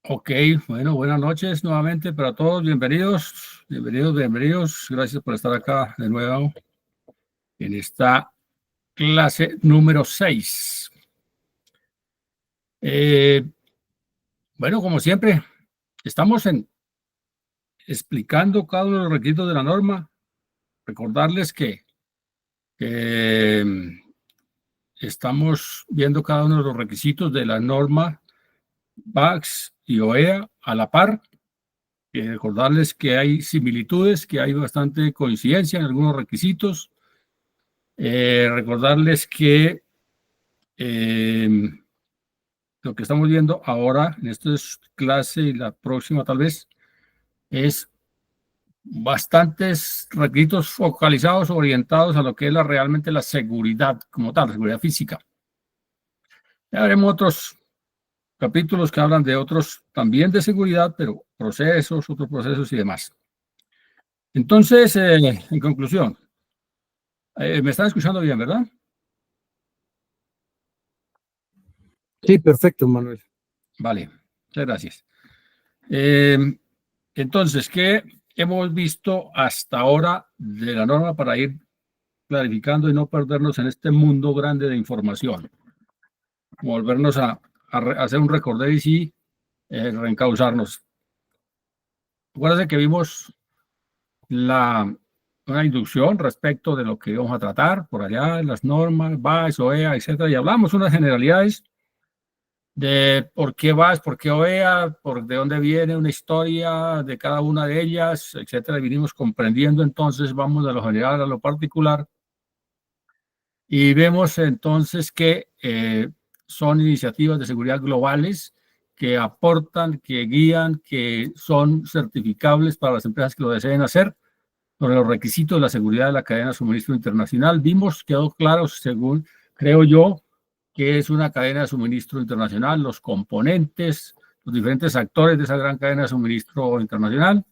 Ok, bueno, buenas noches nuevamente para todos. Bienvenidos. Gracias por estar acá de nuevo en esta clase número 6. Bueno, como siempre, estamos explicando cada uno de los requisitos de la norma. Recordarles que estamos viendo cada uno de los requisitos de la norma BACS y OEA a la par. Recordarles que hay similitudes, que hay bastante coincidencia en algunos requisitos. Recordarles que lo que estamos viendo ahora en esta clase y la próxima tal vez es bastantes requisitos focalizados, orientados a lo que es realmente la seguridad como tal, la seguridad física. Ya veremos otros capítulos que hablan de otros también de seguridad, pero otros procesos y demás. Entonces, en conclusión, me están escuchando bien, ¿verdad? Sí, perfecto, Manuel. Vale, muchas gracias. Entonces, ¿qué hemos visto hasta ahora de la norma para ir clarificando y no perdernos en este mundo grande de información? Volvernos a hacer un recorder y reencauzarnos. Acuérdense que vimos una inducción respecto de lo que íbamos a tratar por allá, las normas, BAS, OEA, etcétera, y hablamos unas generalidades de por qué VAS, por qué OEA, de dónde viene una historia de cada una de ellas, etcétera. Y vinimos comprendiendo, entonces vamos de lo general a lo particular y vemos entonces que son iniciativas de seguridad globales que aportan, que guían, que son certificables para las empresas que lo deseen hacer sobre los requisitos de la seguridad de la cadena de suministro internacional. Vimos, quedó claro, según creo yo, que es una cadena de suministro internacional, los componentes, los diferentes actores de esa gran cadena de suministro internacional,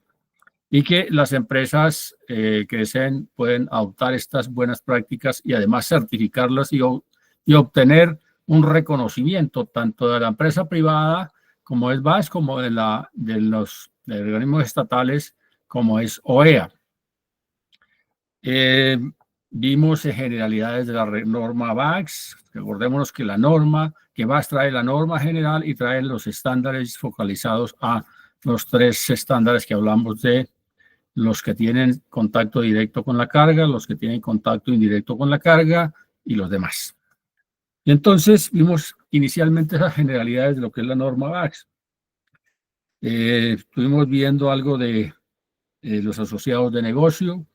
y que las empresas que deseen pueden adoptar estas buenas prácticas y además certificarlas y obtener un reconocimiento tanto de la empresa privada como es BAS, como de los organismos estatales como es OEA. Vimos generalidades de la norma BACS. Recordémonos que la norma que BACS trae la norma general y trae los estándares focalizados a los tres estándares que hablamos de los que tienen contacto directo con la carga, los que tienen contacto indirecto con la carga y los demás. Y entonces vimos inicialmente esas generalidades de lo que es la norma BACS. Estuvimos viendo algo de los asociados de negocio.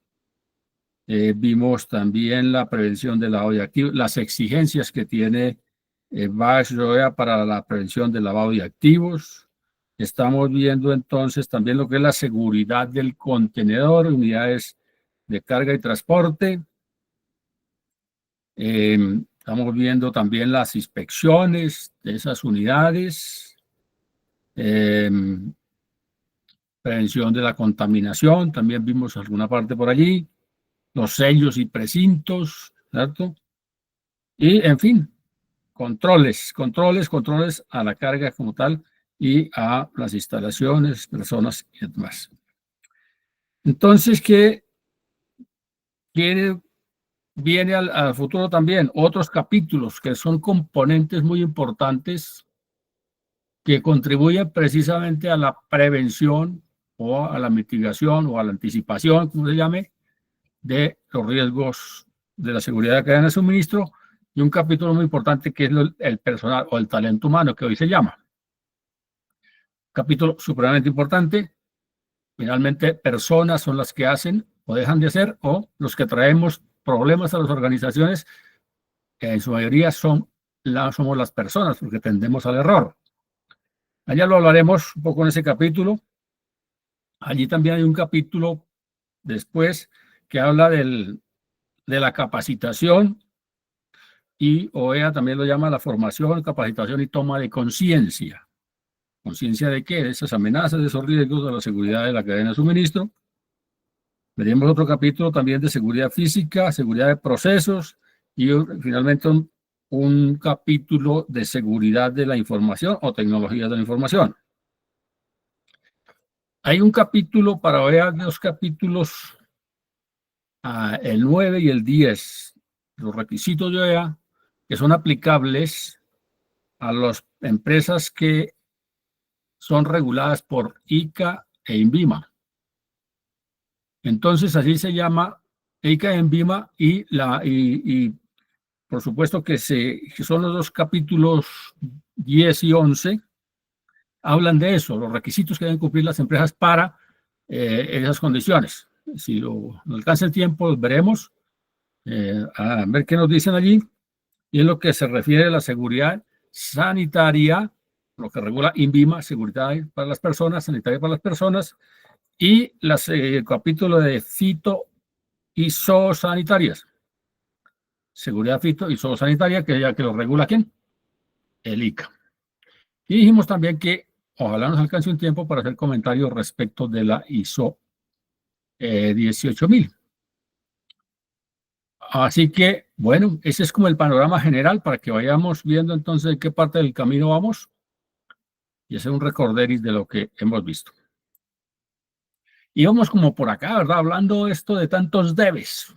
Vimos también la prevención del lavado de activos, las exigencias que tiene BACS para la prevención del lavado de activos. Estamos viendo entonces también lo que es la seguridad del contenedor, unidades de carga y transporte. Estamos viendo también las inspecciones de esas unidades. Prevención de la contaminación, también vimos alguna parte por allí. Los sellos y precintos, ¿cierto? Y, en fin, controles a la carga como tal y a las instalaciones, personas y demás. Entonces, ¿qué viene al futuro también? Otros capítulos que son componentes muy importantes que contribuyen precisamente a la prevención o a la mitigación o a la anticipación, como se llame, de los riesgos de la seguridad de la cadena de suministro, y un capítulo muy importante que es el personal o el talento humano, que hoy se llama. Capítulo supremamente importante. Finalmente, personas son las que hacen o dejan de hacer, o los que traemos problemas a las organizaciones, que en su mayoría somos las personas, porque tendemos al error. Allá lo hablaremos un poco en ese capítulo. Allí también hay un capítulo después que habla de la capacitación, y OEA también lo llama la formación, capacitación y toma de conciencia. ¿Conciencia de qué? De esas amenazas, de esos riesgos de la seguridad de la cadena de suministro. Veremos otro capítulo también de seguridad física, seguridad de procesos y finalmente un capítulo de seguridad de la información o tecnologías de la información. Hay un capítulo para OEA, dos capítulos, el 9 y el 10, los requisitos de OEA, que son aplicables a las empresas que son reguladas por ICA e INVIMA. Entonces, así se llama ICA e INVIMA y por supuesto que son los dos capítulos 10 y 11, hablan de eso, los requisitos que deben cumplir las empresas para esas condiciones. Si no alcanza el tiempo, los veremos, a ver qué nos dicen allí. Y en lo que se refiere a la seguridad sanitaria, lo que regula INVIMA, seguridad para las personas, sanitaria para las personas, y el capítulo de fito y zoosanitarias. Seguridad fito y zoosanitaria, que ya que lo regula ¿quién? El ICA. Y dijimos también que ojalá nos alcance un tiempo para hacer comentarios respecto de la ISO 18000. Así que, bueno, ese es como el panorama general para que vayamos viendo entonces en qué parte del camino vamos y hacer un recorderis de lo que hemos visto. Y vamos como por acá, ¿verdad? Hablando esto de tantos debes.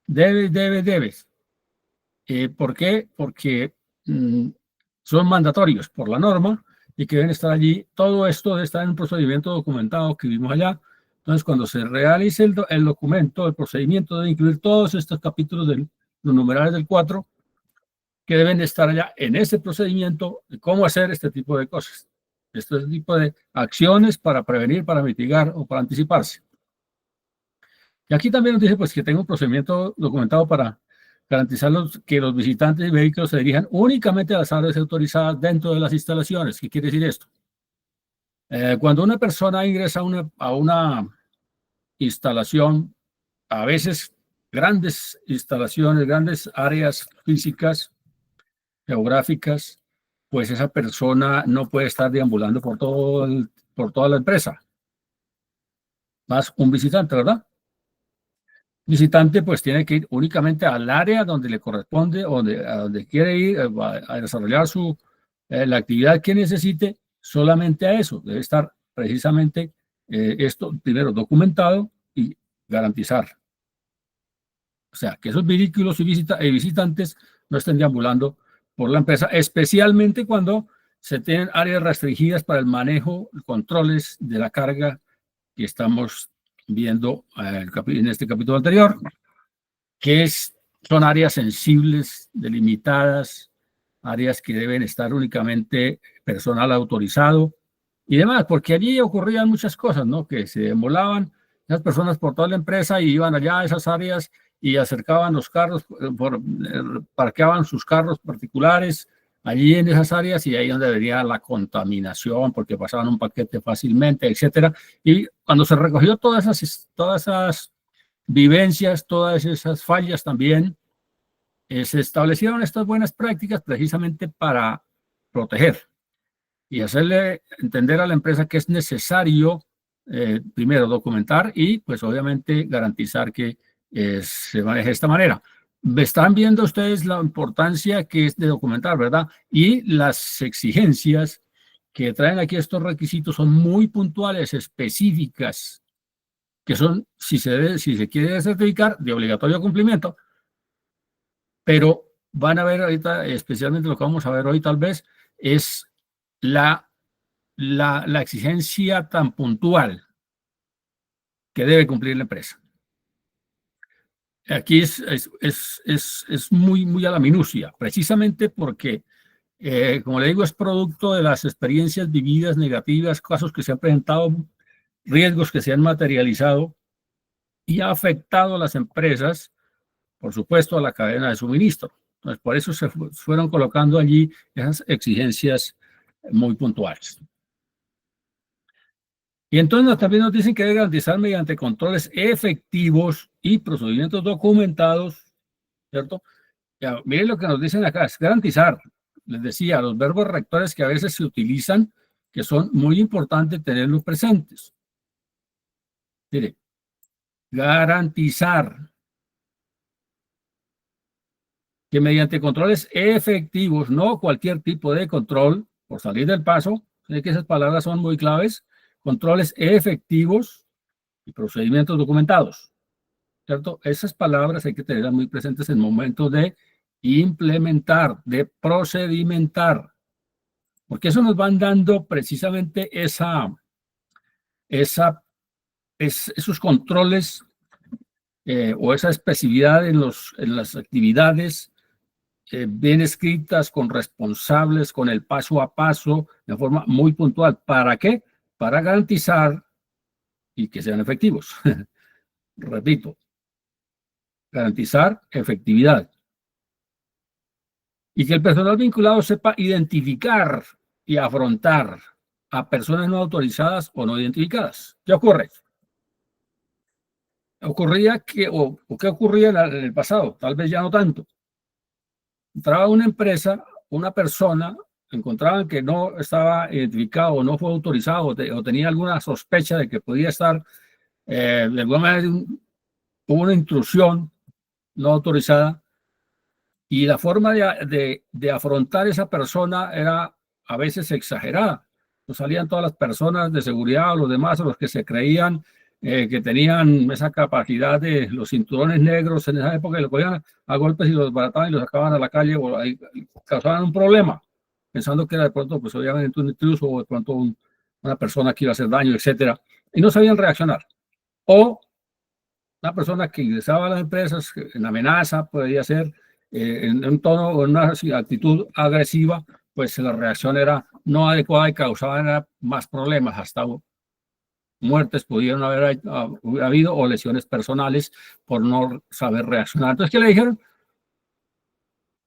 Debes. ¿Por qué? Porque son mandatorios por la norma y que deben estar allí. Todo esto debe estar en un procedimiento documentado que vimos allá. Entonces, cuando se realice el documento, el procedimiento debe incluir todos estos capítulos de los numerales del 4 que deben estar allá en ese procedimiento de cómo hacer este tipo de cosas. Este tipo de acciones para prevenir, para mitigar o para anticiparse. Y aquí también nos dice pues, que tengo un procedimiento documentado para garantizar que los visitantes y vehículos se dirijan únicamente a las áreas autorizadas dentro de las instalaciones. ¿Qué quiere decir esto? Cuando una persona ingresa a una instalación, a veces grandes instalaciones, grandes áreas físicas, geográficas, pues esa persona no puede estar deambulando por toda la empresa. Más un visitante, ¿verdad? Visitante pues tiene que ir únicamente al área donde le corresponde, a donde quiere ir a desarrollar la actividad que necesite, solamente a eso. Debe estar precisamente esto primero documentado y garantizar. O sea, que esos vehículos y visitantes no estén deambulando por la empresa, especialmente cuando se tienen áreas restringidas para el manejo, controles de la carga que estamos viendo en este capítulo anterior, que son áreas sensibles, delimitadas, áreas que deben estar únicamente personal autorizado y demás, porque allí ocurrían muchas cosas, ¿no? Que se demolaban las personas por toda la empresa y iban allá a esas áreas y acercaban los carros, parqueaban sus carros particulares allí en esas áreas y ahí donde venía la contaminación porque pasaban un paquete fácilmente, etcétera. Y cuando se recogió todas esas vivencias, todas esas fallas también, se establecieron estas buenas prácticas precisamente para proteger y hacerle entender a la empresa que es necesario, primero, documentar y, pues, obviamente, garantizar que se maneje de esta manera. Están viendo ustedes la importancia que es de documentar, ¿verdad? Y las exigencias que traen aquí estos requisitos son muy puntuales, específicas, que son, si se quiere certificar, de obligatorio cumplimiento, pero van a ver ahorita, especialmente lo que vamos a ver hoy tal vez, es la exigencia tan puntual que debe cumplir la empresa. Aquí es muy a la minucia, precisamente porque, como le digo, es producto de las experiencias vividas negativas, casos que se han presentado, riesgos que se han materializado y ha afectado a las empresas, por supuesto, a la cadena de suministro. Entonces, por eso se fueron colocando allí esas exigencias muy puntuales. Y entonces también nos dicen que debe garantizar mediante controles efectivos y procedimientos documentados, ¿cierto? Ya, miren lo que nos dicen acá, es garantizar. Les decía, los verbos rectores que a veces se utilizan, que son muy importantes tenerlos presentes. Mire, garantizar que mediante controles efectivos, no cualquier tipo de control, por salir del paso, sé que esas palabras son muy claves, controles efectivos y procedimientos documentados, ¿cierto? Esas palabras hay que tenerlas muy presentes en el momento de implementar, de procedimentar, porque eso nos van dando precisamente esos controles o esa especificidad en las actividades bien escritas, con responsables, con el paso a paso, de forma muy puntual. ¿Para qué? Para garantizar y que sean efectivos. Repito, garantizar efectividad. Y que el personal vinculado sepa identificar y afrontar a personas no autorizadas o no identificadas. ¿Qué ocurre? Ocurría que, o qué ocurría en el pasado, tal vez ya no tanto. Entraba una empresa, una persona, encontraban que no estaba identificado o no fue autorizado o tenía alguna sospecha de que podía estar, de alguna manera, hubo una intrusión no autorizada y la forma de afrontar esa persona era a veces exagerada. No salían todas las personas de seguridad o los demás, o los que se creían que tenían esa capacidad de los cinturones negros en esa época, y los cogían a golpes y los desbarataban y los sacaban a la calle o ahí, causaban un problema, pensando que era de pronto, pues obviamente un intruso o de pronto una persona que iba a hacer daño, etcétera, y no sabían reaccionar. O una persona que ingresaba a las empresas en amenaza, podría ser en un tono o en una actitud agresiva, pues la reacción era no adecuada y causaba más problemas, hasta muertes pudieron haber habido o lesiones personales por no saber reaccionar. Entonces, ¿qué le dijeron?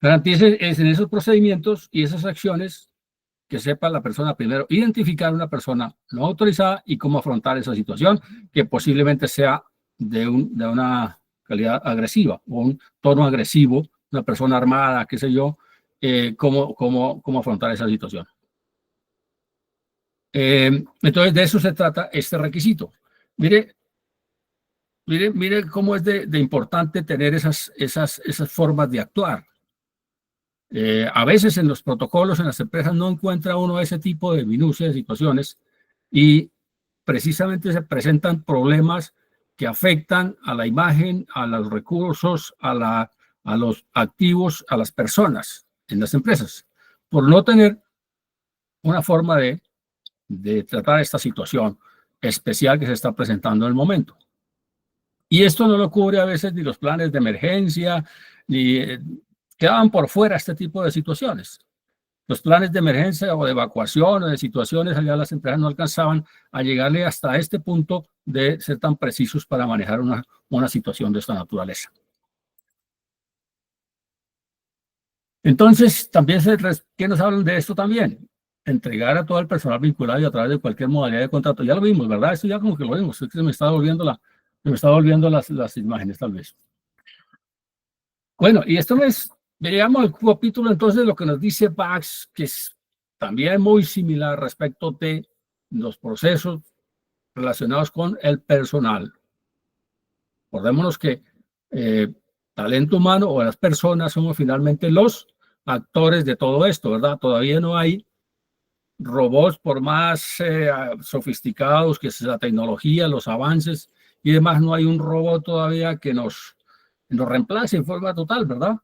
Garantice en esos procedimientos y esas acciones que sepa la persona primero identificar una persona no autorizada y cómo afrontar esa situación que posiblemente sea de una calidad agresiva o un tono agresivo, una persona armada, qué sé yo, cómo afrontar esa situación. Entonces, de eso se trata este requisito. Mire cómo es de importante tener esas formas de actuar. A veces en los protocolos, en las empresas, no encuentra uno ese tipo de minucias, de situaciones, y precisamente se presentan problemas que afectan a la imagen, a los recursos, a los activos, a las personas en las empresas, por no tener una forma de tratar esta situación especial que se está presentando en el momento. Y esto no lo cubre a veces ni los planes de emergencia, ni quedaban por fuera este tipo de situaciones. Los planes de emergencia o de evacuación o de situaciones, allá las empresas no alcanzaban a llegarle hasta este punto de ser tan precisos para manejar una situación de esta naturaleza. Entonces, también ¿qué nos hablan de esto también? Entregar a todo el personal vinculado y a través de cualquier modalidad de contrato. Ya lo vimos, ¿verdad? Esto ya como que lo vimos. Es que se me está volviendo las imágenes, tal vez. Bueno, y esto es, veamos el capítulo entonces, lo que nos dice Bax, que es también muy similar respecto de los procesos relacionados con el personal. Acordémonos que talento humano o las personas somos finalmente los actores de todo esto, ¿verdad? Todavía no hay robots, por más sofisticados que sea la tecnología, los avances y demás, no hay un robot todavía que nos reemplace en forma total, ¿verdad?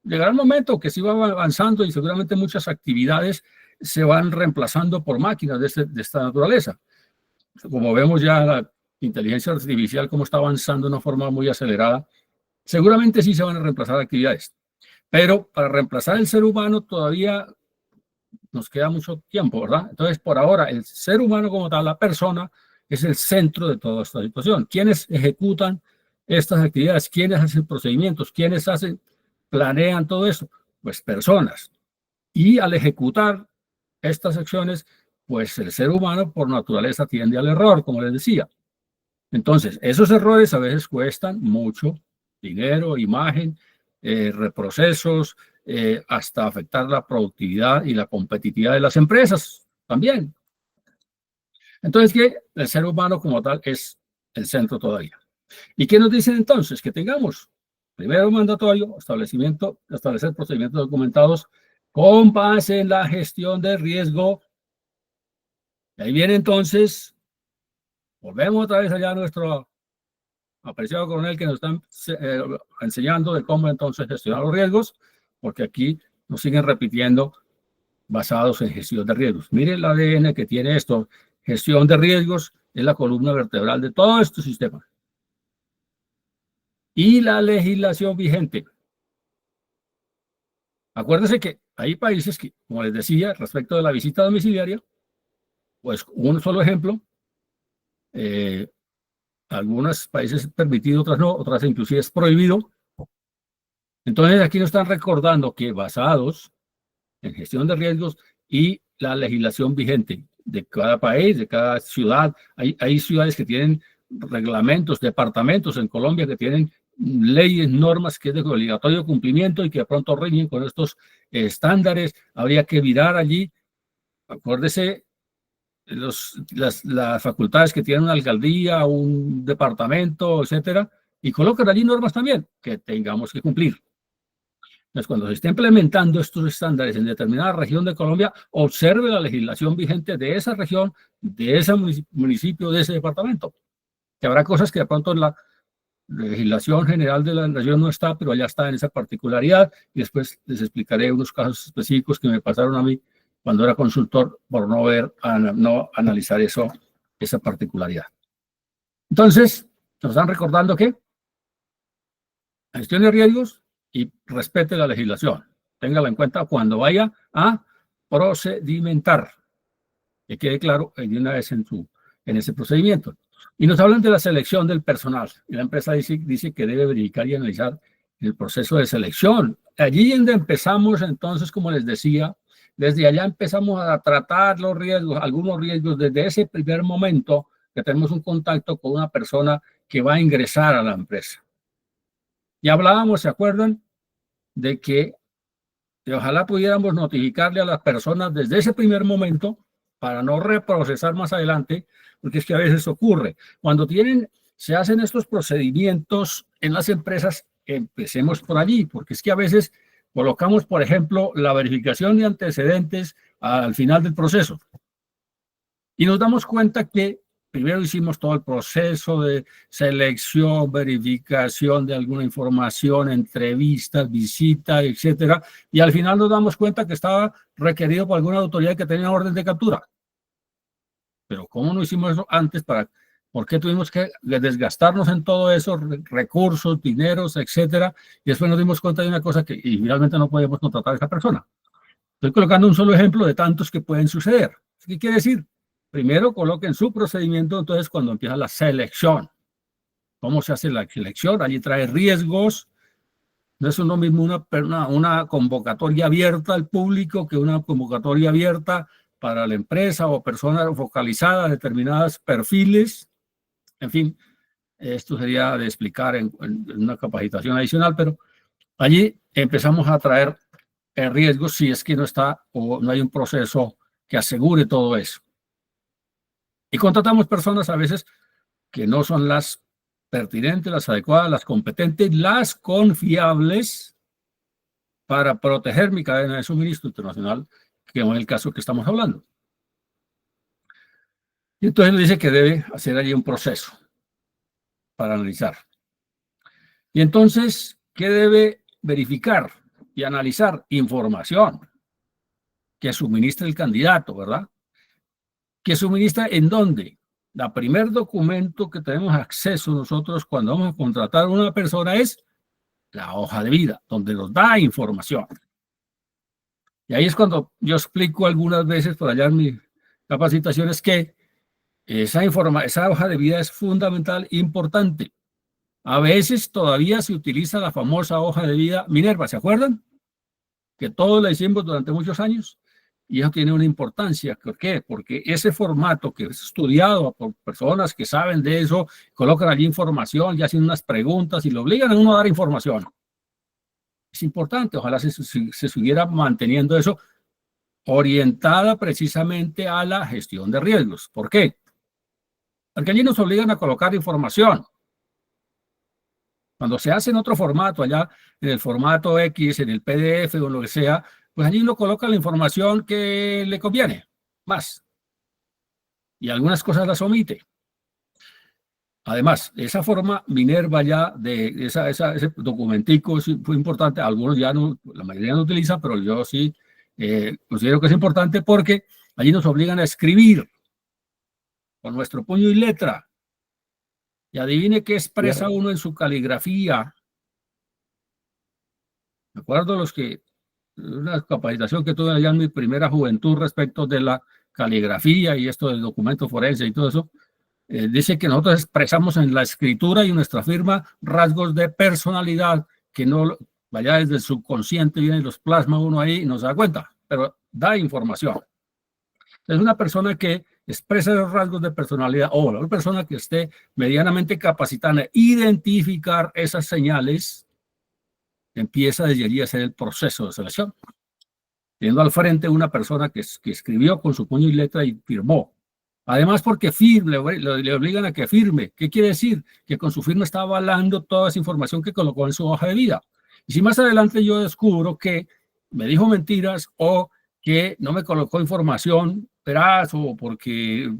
Llegará un momento que sí va avanzando y seguramente muchas actividades se van reemplazando por máquinas de esta naturaleza. Como vemos ya la inteligencia artificial como está avanzando de una forma muy acelerada, seguramente sí se van a reemplazar actividades. Pero para reemplazar el ser humano todavía nos queda mucho tiempo, ¿verdad? Entonces, por ahora, el ser humano como tal, la persona, es el centro de toda esta situación. ¿Quiénes ejecutan estas actividades? ¿Quiénes hacen procedimientos? ¿Quiénes planean todo eso? Pues personas. Y al ejecutar estas acciones, pues el ser humano por naturaleza tiende al error, como les decía. Entonces, esos errores a veces cuestan mucho dinero, imagen, reprocesos, hasta afectar la productividad y la competitividad de las empresas también. Entonces, que el ser humano como tal es el centro todavía. ¿Y qué nos dicen entonces? Que tengamos, primero mandatorio, establecer procedimientos documentados con base en la gestión de riesgo. Y ahí viene entonces Volvemos otra vez allá a nuestro apreciado coronel que nos están enseñando de cómo entonces gestionar los riesgos, porque aquí nos siguen repitiendo basados en gestión de riesgos. Miren el ADN que tiene esto. Gestión de riesgos es la columna vertebral de todo este sistema. Y la legislación vigente. Acuérdense que hay países que, como les decía, respecto de la visita domiciliaria, pues un solo ejemplo, algunos países es permitido, otras no, otras inclusive es prohibido. Entonces aquí nos están recordando que basados en gestión de riesgos y la legislación vigente de cada país, de cada ciudad, hay ciudades que tienen reglamentos, departamentos en Colombia que tienen leyes, normas que es de obligatorio cumplimiento y que de pronto riñen con estos estándares. Habría que mirar allí, acuérdese, las facultades que tienen una alcaldía, un departamento, etcétera, y colocan allí normas también que tengamos que cumplir. Entonces, cuando se esté implementando estos estándares en determinada región de Colombia, observe la legislación vigente de esa región, de ese municipio, de ese departamento. Que habrá cosas que de pronto en la legislación general de la región no está, pero allá está en esa particularidad, y después les explicaré unos casos específicos que me pasaron a mí cuando era consultor por no analizar esa particularidad. Entonces, nos están recordando que gestión de riesgos y respete la legislación. Téngala en cuenta cuando vaya a procedimentar. Que quede claro de una vez en ese procedimiento. Y nos hablan de la selección del personal. Y la empresa dice que debe verificar y analizar el proceso de selección. Allí donde empezamos, entonces, como les decía, desde allá empezamos a tratar los riesgos, algunos riesgos desde ese primer momento que tenemos un contacto con una persona que va a ingresar a la empresa. Y hablábamos, ¿se acuerdan? De que ojalá pudiéramos notificarle a las personas desde ese primer momento para no reprocesar más adelante, porque es que a veces ocurre. Cuando se hacen estos procedimientos en las empresas, empecemos por allí, porque es que a veces colocamos, por ejemplo, la verificación de antecedentes al final del proceso. Y nos damos cuenta que primero hicimos todo el proceso de selección, verificación de alguna información, entrevistas, visitas, etcétera, y al final nos damos cuenta que estaba requerido por alguna autoridad que tenía orden de captura. Pero ¿cómo no hicimos eso antes? ¿Por qué tuvimos que desgastarnos en todo eso, recursos, dineros, etcétera? Y después nos dimos cuenta de una cosa y finalmente no podíamos contratar a esa persona. Estoy colocando un solo ejemplo de tantos que pueden suceder. ¿Qué quiere decir? Primero coloquen su procedimiento, entonces cuando empieza la selección. ¿Cómo se hace la selección? Allí trae riesgos. No es lo mismo una convocatoria abierta al público que una convocatoria abierta para la empresa o personas focalizadas, determinados perfiles. En fin, esto sería de explicar en una capacitación adicional, pero allí empezamos a traer riesgos si es que no está o no hay un proceso que asegure todo eso. Y contratamos personas a veces que no son las pertinentes, las adecuadas, las competentes, las confiables para proteger mi cadena de suministro internacional, que es el caso que estamos hablando. Y entonces nos dice que debe hacer allí un proceso para analizar. Y entonces, ¿qué debe verificar y analizar? Información que suministre el candidato, ¿verdad? ¿Que suministra en dónde? El primer documento que tenemos acceso nosotros cuando vamos a contratar a una persona es la hoja de vida, donde nos da información. Y ahí es cuando yo explico algunas veces por allá en mis capacitaciones que esa hoja de vida es fundamental, importante. A veces todavía se utiliza la famosa hoja de vida Minerva, ¿se acuerdan? Que todos la hicimos durante muchos años. Y eso tiene una importancia. ¿Por qué? Porque ese formato que es estudiado por personas que saben de eso, colocan allí información y hacen unas preguntas y lo obligan a uno a dar información. Es importante, ojalá se siguiera manteniendo eso orientada precisamente a la gestión de riesgos. ¿Por qué? Porque allí nos obligan a colocar información. Cuando se hace en otro formato, allá en el formato X, en el PDF o lo que sea, pues allí uno coloca la información que le conviene más. Y algunas cosas las omite. Además, esa forma Minerva ya de ese documentico fue importante. Algunos ya no, la mayoría no utiliza, pero yo sí considero que es importante porque allí nos obligan a escribir con nuestro puño y letra. Y adivine qué expresa uno en su caligrafía. Me acuerdo una capacitación que tuve allá en mi primera juventud respecto de la caligrafía y esto del documento forense y todo eso. Dice que nosotros expresamos en la escritura y en nuestra firma rasgos de personalidad que no vaya desde el subconsciente, viene y los plasma uno ahí y no se da cuenta, pero da información. Es una persona que expresa los rasgos de personalidad o una persona que esté medianamente capacitada en identificar esas señales, empieza desde allí a hacer el proceso de selección. Teniendo al frente una persona que escribió con su puño y letra y firmó. Además, porque le obligan a que firme. ¿Qué quiere decir? Que con su firma está avalando toda esa información que colocó en su hoja de vida. Y si más adelante yo descubro que me dijo mentiras o que no me colocó información veraz o porque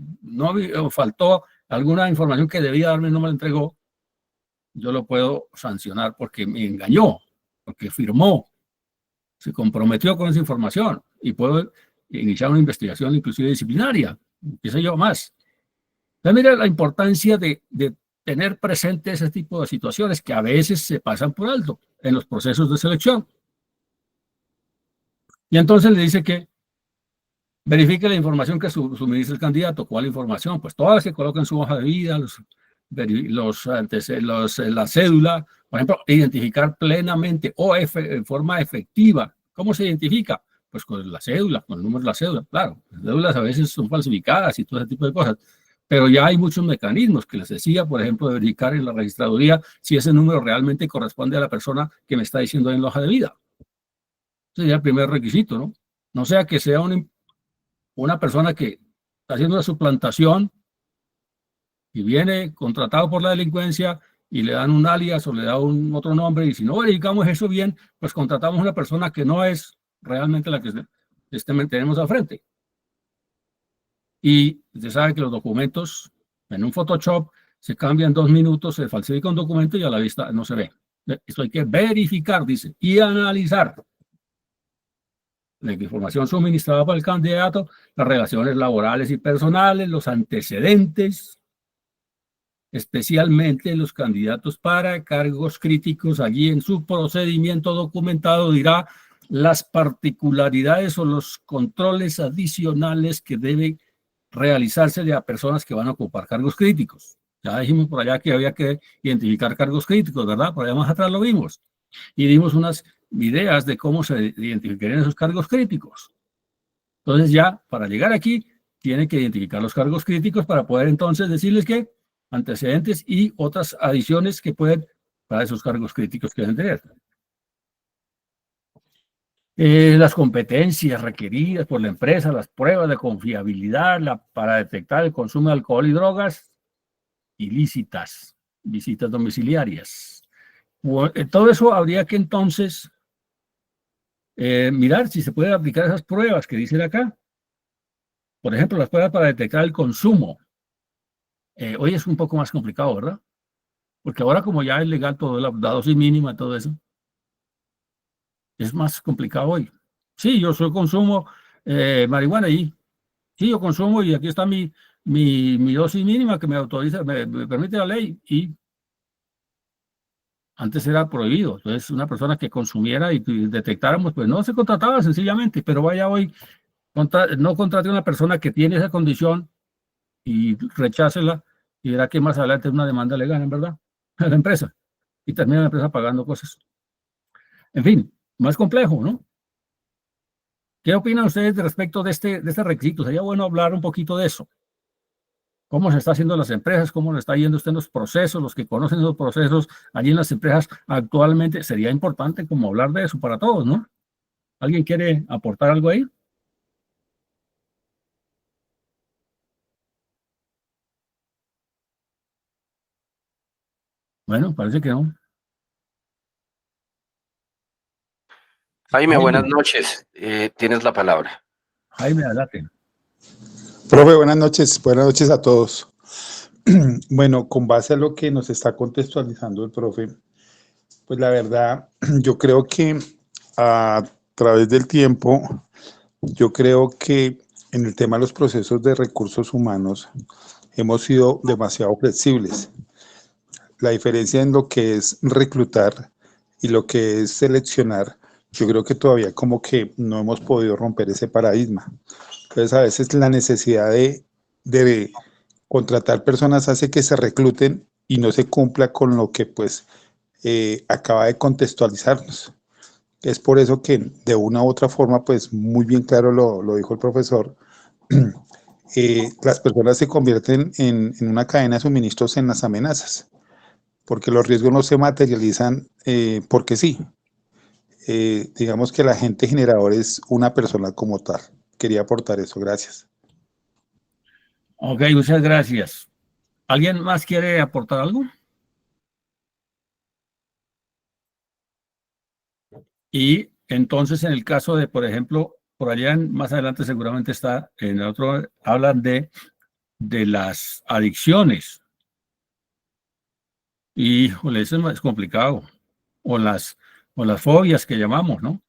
o faltó alguna información que debía darme y no me la entregó, yo lo puedo sancionar porque me engañó, porque firmó, se comprometió con esa información y puedo iniciar una investigación inclusive disciplinaria, qué sé yo más. Entonces, mira la importancia de tener presente ese tipo de situaciones que a veces se pasan por alto en los procesos de selección. Y entonces le dice que verifique la información que suministra el candidato. ¿Cuál información? Pues todas las que coloca en su hoja de vida, la cédula, por ejemplo, identificar plenamente o en forma efectiva. ¿Cómo se identifica? Pues con la cédula, con el número de la cédula. Claro, las cédulas a veces son falsificadas y todo ese tipo de cosas, pero ya hay muchos mecanismos que les decía, por ejemplo, de verificar en la registraduría si ese número realmente corresponde a la persona que me está diciendo en la hoja de vida. Ese sería el primer requisito, ¿no? No sea que sea una persona que está haciendo una suplantación y viene contratado por la delincuencia y le dan un alias o le dan otro nombre, y si no verificamos eso bien, pues contratamos una persona que no es realmente la que tenemos al frente. Y usted sabe que los documentos en un Photoshop se cambian 2 minutos, se falsifica un documento y a la vista no se ve. Esto hay que verificar, dice, y analizar la información suministrada por el candidato, las relaciones laborales y personales, los antecedentes, especialmente los candidatos para cargos críticos. Allí en su procedimiento documentado dirá las particularidades o los controles adicionales que deben realizarse de a personas que van a ocupar cargos críticos. Ya dijimos por allá que había que identificar cargos críticos, ¿verdad? Por allá más atrás lo vimos. Y dimos unas ideas de cómo se identificarían esos cargos críticos. Entonces ya, para llegar aquí, tiene que identificar los cargos críticos para poder entonces decirles que antecedentes y otras adiciones que pueden para esos cargos críticos que deben tener. Las competencias requeridas por la empresa, las pruebas de confiabilidad para detectar el consumo de alcohol y drogas ilícitas, visitas domiciliarias. Todo eso habría que entonces mirar si se pueden aplicar esas pruebas que dicen acá. Por ejemplo, las pruebas para detectar el consumo. Hoy es un poco más complicado, ¿verdad? Porque ahora como ya es legal todo, la dosis mínima, todo eso, es más complicado hoy. Sí, yo consumo marihuana y sí, yo consumo y aquí está mi dosis mínima que me autoriza, me permite la ley, y antes era prohibido. Entonces, una persona que consumiera y detectáramos, pues no se contrataba sencillamente, pero vaya hoy, no contrate a una persona que tiene esa condición y rechácela y verá que más adelante una demanda le gana, en verdad, a la empresa. Y termina la empresa pagando cosas. En fin, más complejo, ¿no? ¿Qué opinan ustedes respecto de este requisito? Sería bueno hablar un poquito de eso. ¿Cómo se está haciendo en las empresas? ¿Cómo le está yendo usted en los procesos? Los que conocen los procesos allí en las empresas actualmente, sería importante como hablar de eso para todos, ¿no? ¿Alguien quiere aportar algo ahí? Bueno, parece que no. Jaime, buenas noches. Tienes la palabra. Jaime, adelante. Profe, buenas noches a todos. Bueno, con base a lo que nos está contextualizando el profe, pues la verdad, yo creo que a través del tiempo, yo creo que en el tema de los procesos de recursos humanos hemos sido demasiado flexibles. La diferencia en lo que es reclutar y lo que es seleccionar, yo creo que todavía como que no hemos podido romper ese paradigma. Entonces a veces la necesidad de contratar personas hace que se recluten y no se cumpla con lo que pues acaba de contextualizarnos. Es por eso que de una u otra forma, pues muy bien claro lo dijo el profesor, las personas se convierten en una cadena de suministros en las amenazas, porque los riesgos no se materializan porque sí. Digamos que el agente generador es una persona como tal. Quería aportar eso, gracias. Ok, muchas gracias. ¿Alguien más quiere aportar algo? Y entonces, en el caso de, por ejemplo, por allá más adelante seguramente está en el otro, hablan de las adicciones. Y, híjole, eso es más complicado. O las fobias que llamamos, ¿no?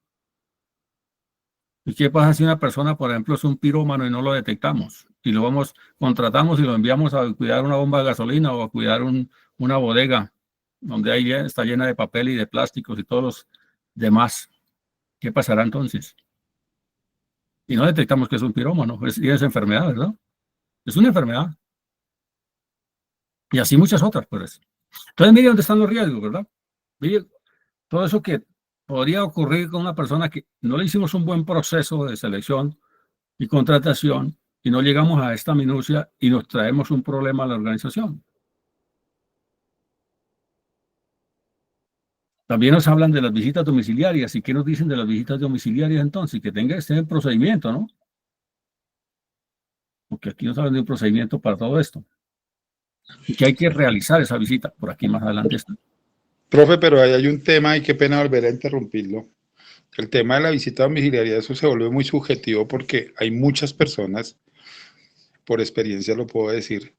¿Y qué pasa si una persona, por ejemplo, es un pirómano y no lo detectamos? Y lo contratamos y lo enviamos a cuidar una bomba de gasolina o a cuidar una bodega donde ahí está llena de papel y de plásticos y todos los demás. ¿Qué pasará entonces? Y no detectamos que es un pirómano, y es enfermedad, ¿verdad? Es una enfermedad. Y así muchas otras, pues. Entonces, mire dónde están los riesgos, ¿verdad? Mire todo eso que podría ocurrir con una persona que no le hicimos un buen proceso de selección y contratación y no llegamos a esta minucia y nos traemos un problema a la organización. También nos hablan de las visitas domiciliarias. ¿Y qué nos dicen de las visitas domiciliarias entonces? Que tenga este procedimiento, ¿no? Porque aquí nos hablan de un procedimiento para todo esto. Y que hay que realizar esa visita. Por aquí más adelante está. Profe, pero ahí hay un tema y qué pena volver a interrumpirlo. El tema de la visita domiciliaria, eso se vuelve muy subjetivo porque hay muchas personas, por experiencia lo puedo decir,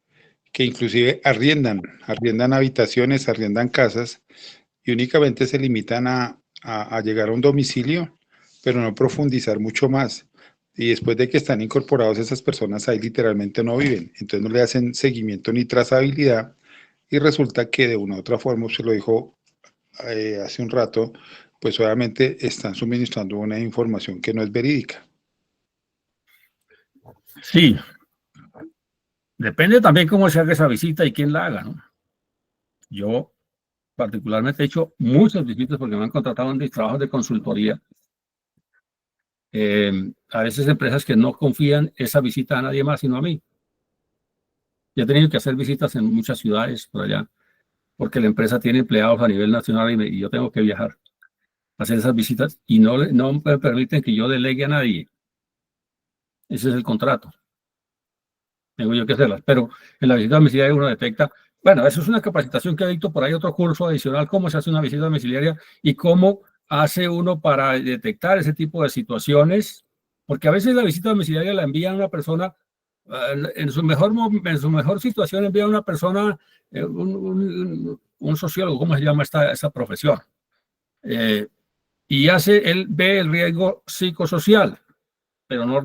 que inclusive arriendan habitaciones, arriendan casas y únicamente se limitan a llegar a un domicilio, pero no profundizar mucho más. Y después de que están incorporados esas personas ahí literalmente no viven, entonces no le hacen seguimiento ni trazabilidad y resulta que de una u otra forma, usted lo dijo hace un rato, pues obviamente están suministrando una información que no es verídica. Sí, depende también cómo se haga esa visita y quién la haga, ¿no? Yo particularmente he hecho muchas visitas porque me han contratado en mis trabajos de consultoría. A veces empresas que no confían esa visita a nadie más sino a mí. Yo he tenido que hacer visitas en muchas ciudades por allá porque la empresa tiene empleados a nivel nacional y yo tengo que viajar a hacer esas visitas y no me permiten que yo delegue a nadie. Ese es el contrato. Tengo yo que hacerlas. Pero en la visita domiciliaria uno detecta, bueno, eso es una capacitación que ha dictado por ahí otro curso adicional, cómo se hace una visita domiciliaria y cómo hace uno para detectar ese tipo de situaciones, porque a veces la visita domiciliaria la envía a una persona, en su mejor situación envía a una persona, un sociólogo, ¿cómo se llama esa profesión? Y él ve el riesgo psicosocial, pero no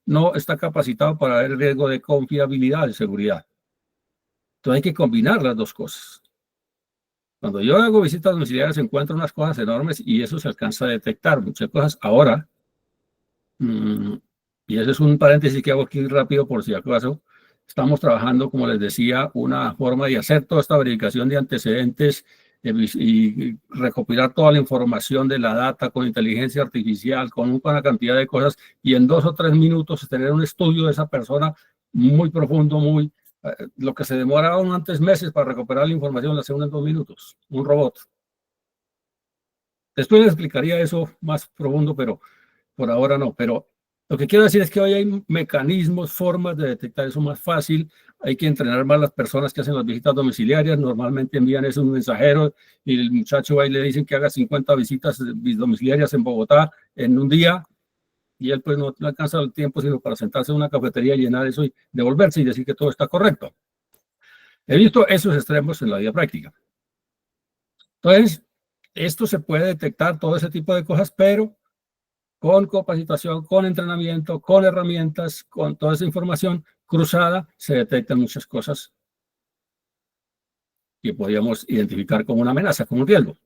no está capacitado para ver el riesgo de confiabilidad, de seguridad. Entonces hay que combinar las dos cosas. Cuando yo hago visitas domiciliarias encuentro unas cosas enormes y eso se alcanza a detectar, muchas cosas. Ahora, y ese es un paréntesis que hago aquí rápido por si acaso, estamos trabajando, como les decía, una forma de hacer toda esta verificación de antecedentes y recopilar toda la información de la data con inteligencia artificial, con una cantidad de cosas, y en 2 o 3 minutos tener un estudio de esa persona muy profundo, lo que se demoraron antes meses para recuperar la información, la hacen en 2 minutos, un robot. Después les explicaría eso más profundo, pero por ahora no. Pero lo que quiero decir es que hoy hay mecanismos, formas de detectar eso más fácil. Hay que entrenar más las personas que hacen las visitas domiciliarias. Normalmente envían eso a un mensajero y el muchacho va y le dicen que haga 50 visitas domiciliarias en Bogotá en un día. Y él pues no alcanza el tiempo sino para sentarse en una cafetería y llenar eso y devolverse y decir que todo está correcto. He visto esos extremos en la vida práctica. Entonces, esto se puede detectar, todo ese tipo de cosas, pero con capacitación, con entrenamiento, con herramientas, con toda esa información cruzada, se detectan muchas cosas que podríamos identificar como una amenaza, como un riesgo.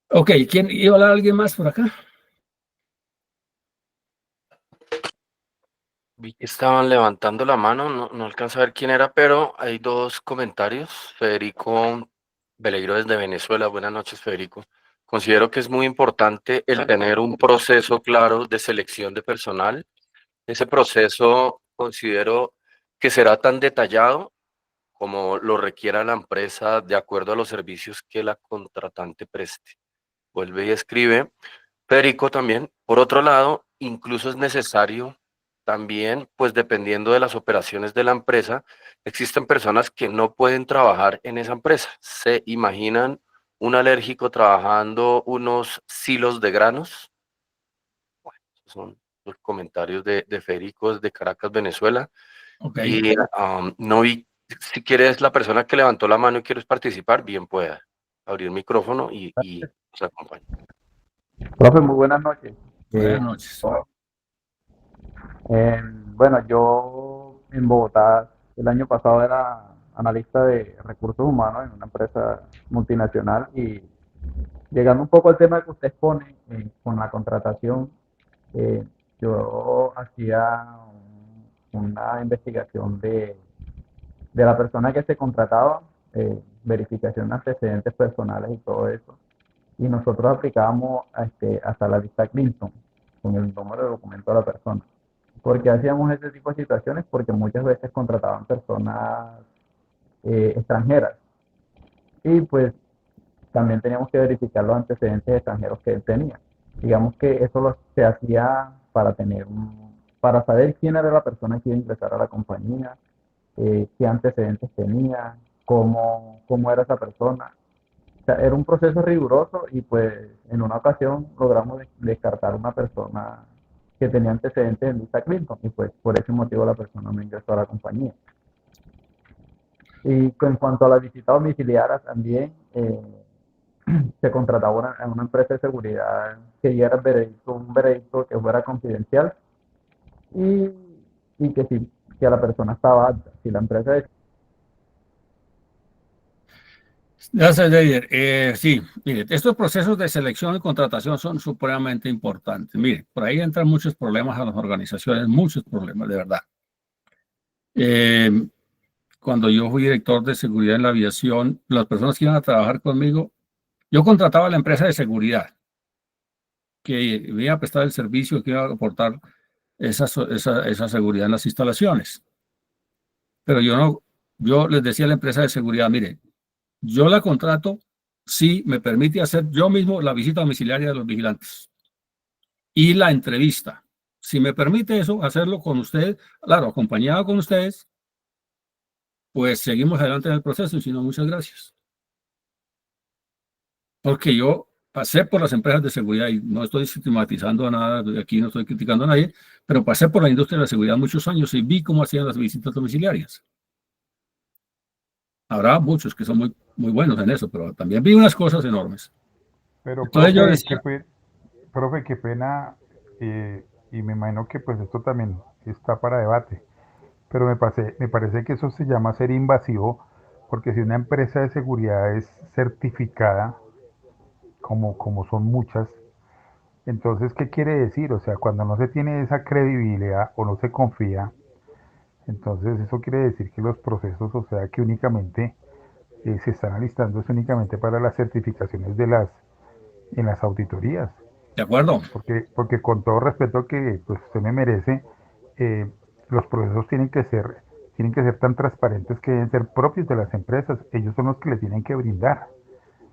Ok, ¿quién iba a hablar? ¿Alguien más por acá? Vi que estaban levantando la mano, no alcanzo a ver quién era, pero hay dos comentarios. Federico Beleiro desde Venezuela. Buenas noches, Federico. Considero que es muy importante el tener un proceso claro de selección de personal. Ese proceso considero que será tan detallado como lo requiera la empresa de acuerdo a los servicios que la contratante preste. Vuelve y escribe. Federico también, por otro lado, incluso es necesario también, pues dependiendo de las operaciones de la empresa, existen personas que no pueden trabajar en esa empresa. ¿Se imaginan un alérgico trabajando unos silos de granos? Bueno, esos son los comentarios de Federico desde Caracas, Venezuela. Okay. Y no vi, si quieres, la persona que levantó la mano y quieres participar, bien pueda abrir el micrófono y nos acompañe. Profe, muy buenas noches. Buenas noches. Bueno, yo en Bogotá el año pasado era analista de recursos humanos en una empresa multinacional y llegando un poco al tema que usted expone con la contratación, yo hacía una investigación de la persona que se contrataba, verificación de antecedentes personales y todo eso. Y nosotros aplicábamos hasta la lista Clinton con el número de documento de la persona. ¿Por qué hacíamos ese tipo de situaciones? Porque muchas veces contrataban personas extranjeras y pues también teníamos que verificar los antecedentes extranjeros que él tenía. Digamos que eso se hacía para para saber quién era la persona que iba a ingresar a la compañía, qué antecedentes tenía, cómo era esa persona. O sea, era un proceso riguroso y pues en una ocasión logramos descartar una persona que tenía antecedentes en lista Clinton y pues por ese motivo la persona no ingresó a la compañía. Y en cuanto a la visita domiciliaria también se contrataba una empresa de seguridad que diera un veredicto que fuera confidencial y que la persona estaba apta. Si la empresa decía. Gracias, Leider. Sí, mire, estos procesos de selección y contratación son supremamente importantes. Mire, por ahí entran muchos problemas a las organizaciones, muchos problemas, de verdad. Cuando yo fui director de seguridad en la aviación, las personas que iban a trabajar conmigo, yo contrataba a la empresa de seguridad que iba a prestar el servicio, que iba a aportar esa seguridad en las instalaciones. Pero yo les decía a la empresa de seguridad, mire, yo la contrato si me permite hacer yo mismo la visita domiciliaria de los vigilantes y la entrevista. Si me permite eso, hacerlo con ustedes, claro, acompañado con ustedes, pues seguimos adelante en el proceso y si no, muchas gracias. Porque yo pasé por las empresas de seguridad y no estoy estigmatizando a nada, aquí no estoy criticando a nadie, pero pasé por la industria de la seguridad muchos años y vi cómo hacían las visitas domiciliarias. Habrá muchos que son muy buenos en eso, pero también vi unas cosas enormes. Pero, entonces profe, yo decía, profe, qué pena, y me imagino que pues esto también está para debate, pero me parece que eso se llama ser invasivo, porque si una empresa de seguridad es certificada, como son muchas, entonces, ¿qué quiere decir? O sea, cuando no se tiene esa credibilidad o no se confía, entonces eso quiere decir que los procesos, o sea, que únicamente se están alistando es únicamente para las certificaciones en las auditorías. de acuerdo, Porque con todo respeto que pues, usted me merece, los procesos tienen que ser tan transparentes que deben ser propios de las empresas. Ellos son los que le tienen que brindar.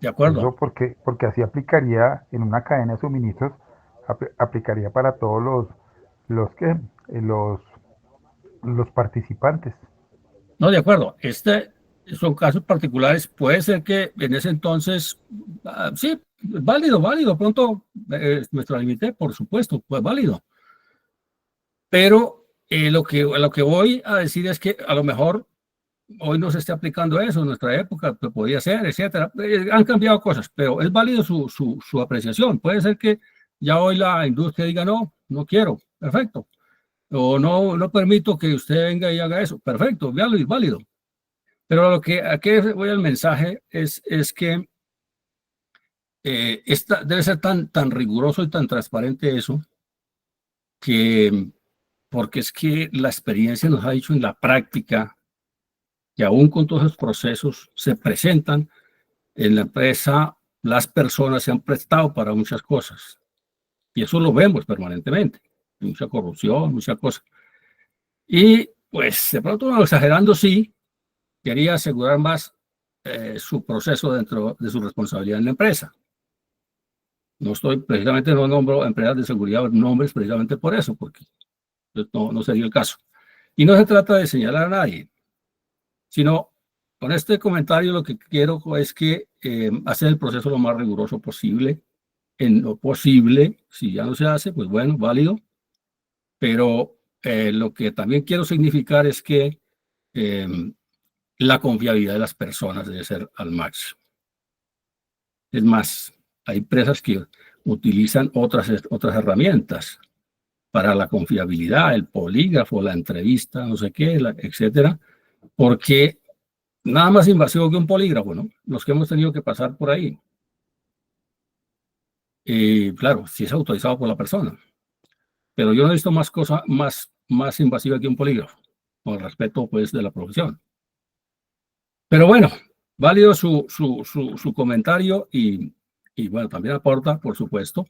de acuerdo. Eso porque así aplicaría en una cadena de suministros, aplicaría para todos los participantes. No, de acuerdo. Son casos particulares. Puede ser que en ese entonces, sí, válido. Pronto me extralimité, por supuesto, pues válido. Pero lo que voy a decir es que a lo mejor hoy no se esté aplicando eso, en nuestra época pues, podía ser, etcétera. Han cambiado cosas, pero es válido su apreciación. Puede ser que ya hoy la industria diga no, no quiero, perfecto. O no permito que usted venga y haga eso, perfecto, válido. Pero a qué voy al mensaje es que debe ser tan riguroso y tan transparente eso, porque es que la experiencia nos ha dicho en la práctica que aún con todos esos procesos se presentan en la empresa, las personas se han prestado para muchas cosas. Y eso lo vemos permanentemente. Mucha corrupción, muchas cosas. Y pues de pronto, exagerando, sí, quería asegurar más su proceso dentro de su responsabilidad en la empresa. No nombro empresas de seguridad nombres precisamente por eso, porque no sería el caso. Y no se trata de señalar a nadie, sino con este comentario lo que quiero es que hacer el proceso lo más riguroso posible, en lo posible. Si ya no se hace, pues bueno, válido, pero lo que también quiero significar es que la confiabilidad de las personas debe ser al máximo. Es más, hay empresas que utilizan otras herramientas para la confiabilidad, el polígrafo, la entrevista, no sé qué, etcétera, porque nada más invasivo que un polígrafo, ¿no? Los que hemos tenido que pasar por ahí. Claro, si es autorizado por la persona. Pero yo no he visto más cosa más invasiva que un polígrafo, con el respeto, pues, de la profesión. Pero bueno, válido su comentario y bueno, también aporta, por supuesto.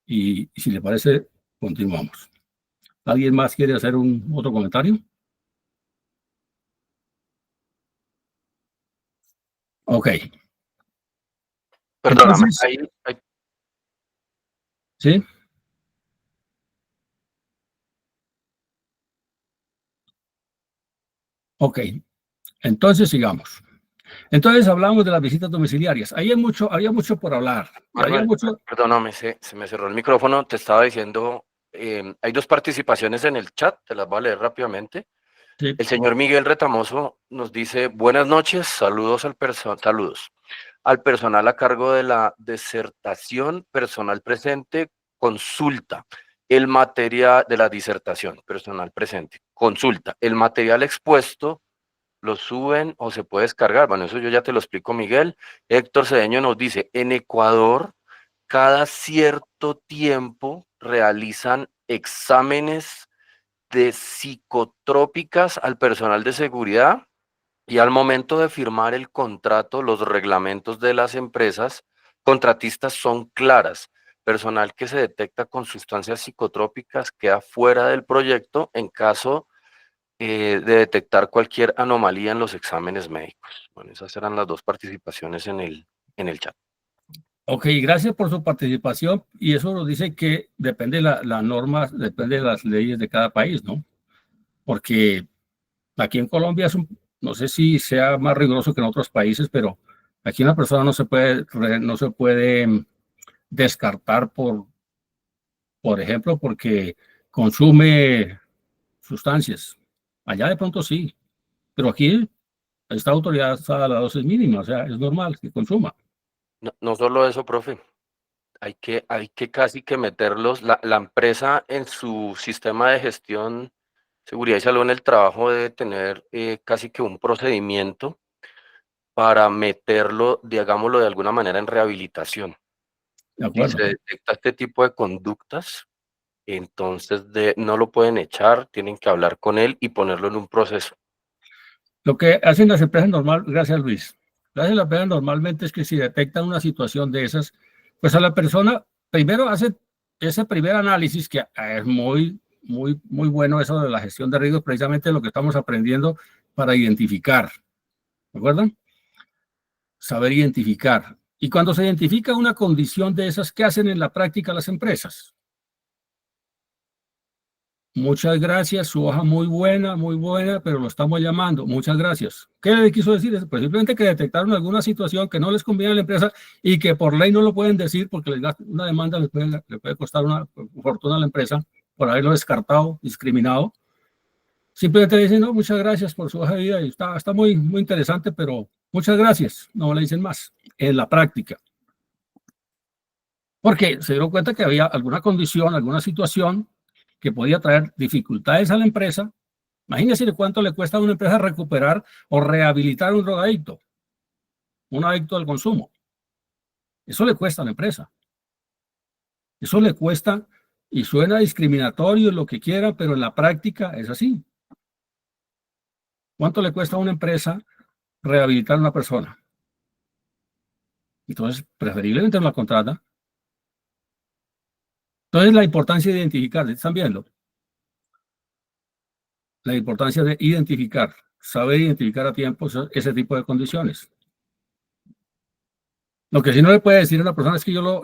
Y si le parece, continuamos. ¿Alguien más quiere hacer otro comentario? Ok. Perdóname, Entonces, ¿sí? Ok. Entonces, sigamos. Entonces, hablamos de las visitas domiciliarias. Había mucho por hablar. Manuel, perdóname, se me cerró el micrófono. Te estaba diciendo, hay dos participaciones en el chat, te las voy a leer rápidamente. Sí. El señor Miguel Retamoso nos dice, buenas noches, saludos al personal a cargo de la disertación, personal presente, consulta el material de la disertación, personal presente, consulta el material expuesto, lo suben o se puede descargar. Bueno, eso yo ya te lo explico, Miguel. Héctor Cedeño nos dice, en Ecuador, cada cierto tiempo realizan exámenes de psicotrópicas al personal de seguridad y al momento de firmar el contrato, los reglamentos de las empresas contratistas son claras. Personal que se detecta con sustancias psicotrópicas queda fuera del proyecto en caso de detectar cualquier anomalía en los exámenes médicos. Bueno, esas eran las dos participaciones en el chat. Ok, gracias por su participación. Y eso nos dice que depende la norma, depende de las leyes de cada país, ¿no? Porque aquí en Colombia no sé si sea más riguroso que en otros países, pero aquí una persona no se puede descartar por ejemplo, porque consume sustancias. Allá de pronto sí, pero aquí esta autoridad está a la dosis mínima, o sea, es normal que consuma. No solo eso, profe. Hay que casi que meterlos, la empresa en su sistema de gestión, seguridad y salud en el trabajo debe tener casi que un procedimiento para meterlo, digámoslo de alguna manera, en rehabilitación. De Si acuerdo. se detecta este tipo de conductas, entonces no lo pueden echar, tienen que hablar con él y ponerlo en un proceso. Lo que hacen las empresas gracias Luis, lo que hacen las empresas normalmente es que si detectan una situación de esas, pues a la persona primero hace ese primer análisis, que es muy bueno eso de la gestión de riesgos, precisamente lo que estamos aprendiendo para identificar, ¿de acuerdo? Saber identificar. Y cuando se identifica una condición de esas, ¿qué hacen en la práctica las empresas? Muchas gracias, su hoja muy buena, pero lo estamos llamando. Muchas gracias. ¿Qué le quiso decir? Pues simplemente que detectaron alguna situación que no les conviene a la empresa y que por ley no lo pueden decir porque una demanda le puede costar una fortuna a la empresa por haberlo descartado, discriminado. Simplemente le dicen, no, muchas gracias por su hoja de vida y está muy, muy interesante, pero muchas gracias. No le dicen más en la práctica. Porque se dieron cuenta que había alguna condición, alguna situación que podía traer dificultades a la empresa. Imagínense cuánto le cuesta a una empresa recuperar o rehabilitar un drogadicto, un adicto al consumo. Eso le cuesta a la empresa. Eso le cuesta y suena discriminatorio, lo que quiera, pero en la práctica es así. ¿Cuánto le cuesta a una empresa rehabilitar a una persona? Entonces, preferiblemente no la contrata. Entonces, la importancia de identificar, ¿están viendo? La importancia de identificar, saber identificar a tiempo ese tipo de condiciones. Lo que sí no le puede decir a una persona es que yo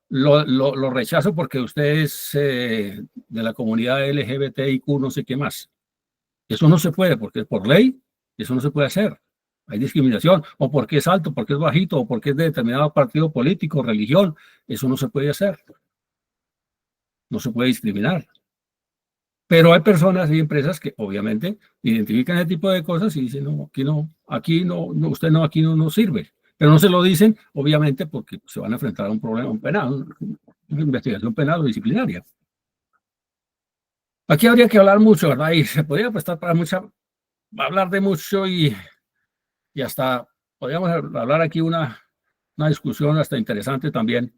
lo rechazo porque usted es de la comunidad LGBTIQ, no sé qué más. Eso no se puede, porque por ley, eso no se puede hacer. Hay discriminación, o porque es alto, porque es bajito, o porque es de determinado partido político, religión. Eso no se puede hacer. No se puede discriminar. Pero hay personas y empresas que obviamente identifican ese tipo de cosas y dicen, no, aquí no, usted no, aquí no sirve. Pero no se lo dicen, obviamente, porque se van a enfrentar a un problema, un penal, una investigación penal o disciplinaria. Aquí habría que hablar mucho, ¿verdad? Y se podría prestar para hablar de mucho y hasta podríamos hablar aquí una discusión hasta interesante también.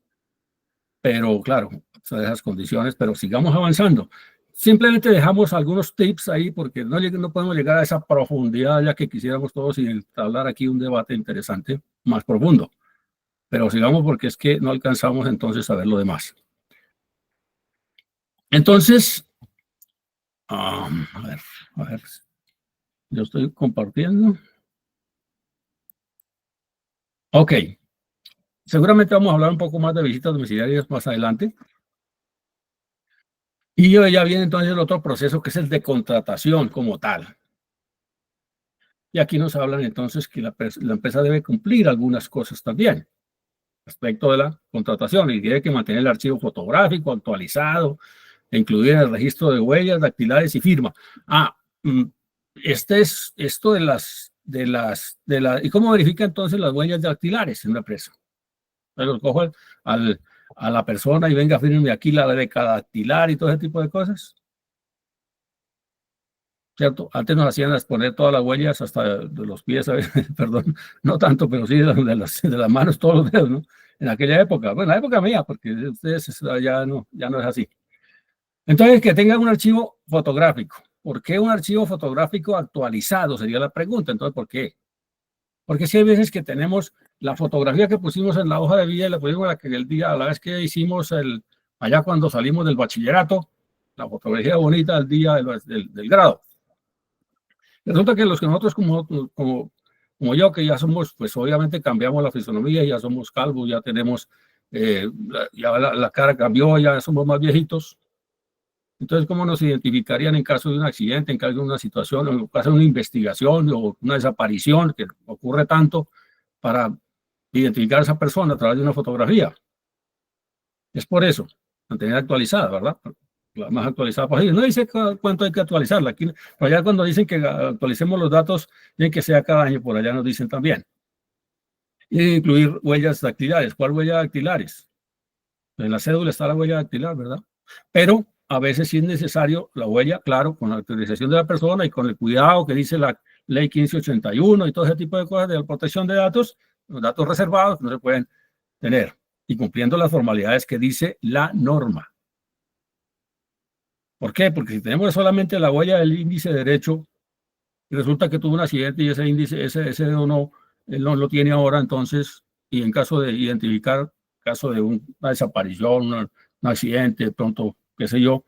Pero claro, de esas condiciones, pero sigamos avanzando. Simplemente dejamos algunos tips ahí porque no podemos llegar a esa profundidad ya que quisiéramos todos y hablar aquí un debate interesante, más profundo. Pero sigamos porque es que no alcanzamos entonces a ver lo demás. Entonces, a ver, yo estoy compartiendo. Ok, seguramente vamos a hablar un poco más de visitas domiciliarias más adelante. Y ya viene entonces el otro proceso que es el de contratación como tal. Y aquí nos hablan entonces que la empresa debe cumplir algunas cosas también respecto de la contratación y tiene que mantener el archivo fotográfico actualizado e incluir el registro de huellas dactilares y firma. Esto ¿y cómo verifica entonces las huellas dactilares en una empresa? Entonces lo cojo a la persona y venga, firme aquí la década dactilar y todo ese tipo de cosas. ¿Cierto? Antes nos hacían poner todas las huellas hasta de los pies, perdón, no tanto, pero sí de las manos, todos los dedos, ¿no? En aquella época, bueno, en la época mía, porque ustedes ya no es así. Entonces, que tengan un archivo fotográfico. ¿Por qué un archivo fotográfico actualizado? Sería la pregunta. Entonces, ¿por qué? Porque si hay veces que tenemos la fotografía que pusimos en la hoja de vida y la pusimos a la vez que hicimos allá cuando salimos del bachillerato, la fotografía bonita del día del grado. Resulta que los que nosotros como yo, que ya somos, pues obviamente cambiamos la fisonomía, ya somos calvos, ya tenemos, ya la cara cambió, ya somos más viejitos. Entonces, ¿cómo nos identificarían en caso de un accidente, en caso de una situación, en caso de una investigación o una desaparición que ocurre tanto para identificar a esa persona a través de una fotografía? Es por eso, mantener actualizada, ¿verdad? La más actualizada posible. No dice cuánto hay que actualizarla. Aquí, por allá cuando dicen que actualicemos los datos, bien que sea cada año, por allá nos dicen también. Y incluir huellas dactilares. ¿Cuál huella dactilares? En la cédula está la huella dactilar, ¿verdad? Pero a veces sí es necesario la huella, claro, con la autorización de la persona y con el cuidado que dice la ley 1581 y todo ese tipo de cosas de la protección de datos, los datos reservados no se pueden tener y cumpliendo las formalidades que dice la norma. ¿Por qué? Porque si tenemos solamente la huella del índice derecho y resulta que tuvo un accidente y ese índice, ese no lo tiene ahora, entonces, y en caso de identificar, caso de una desaparición, un accidente, de pronto, qué sé yo,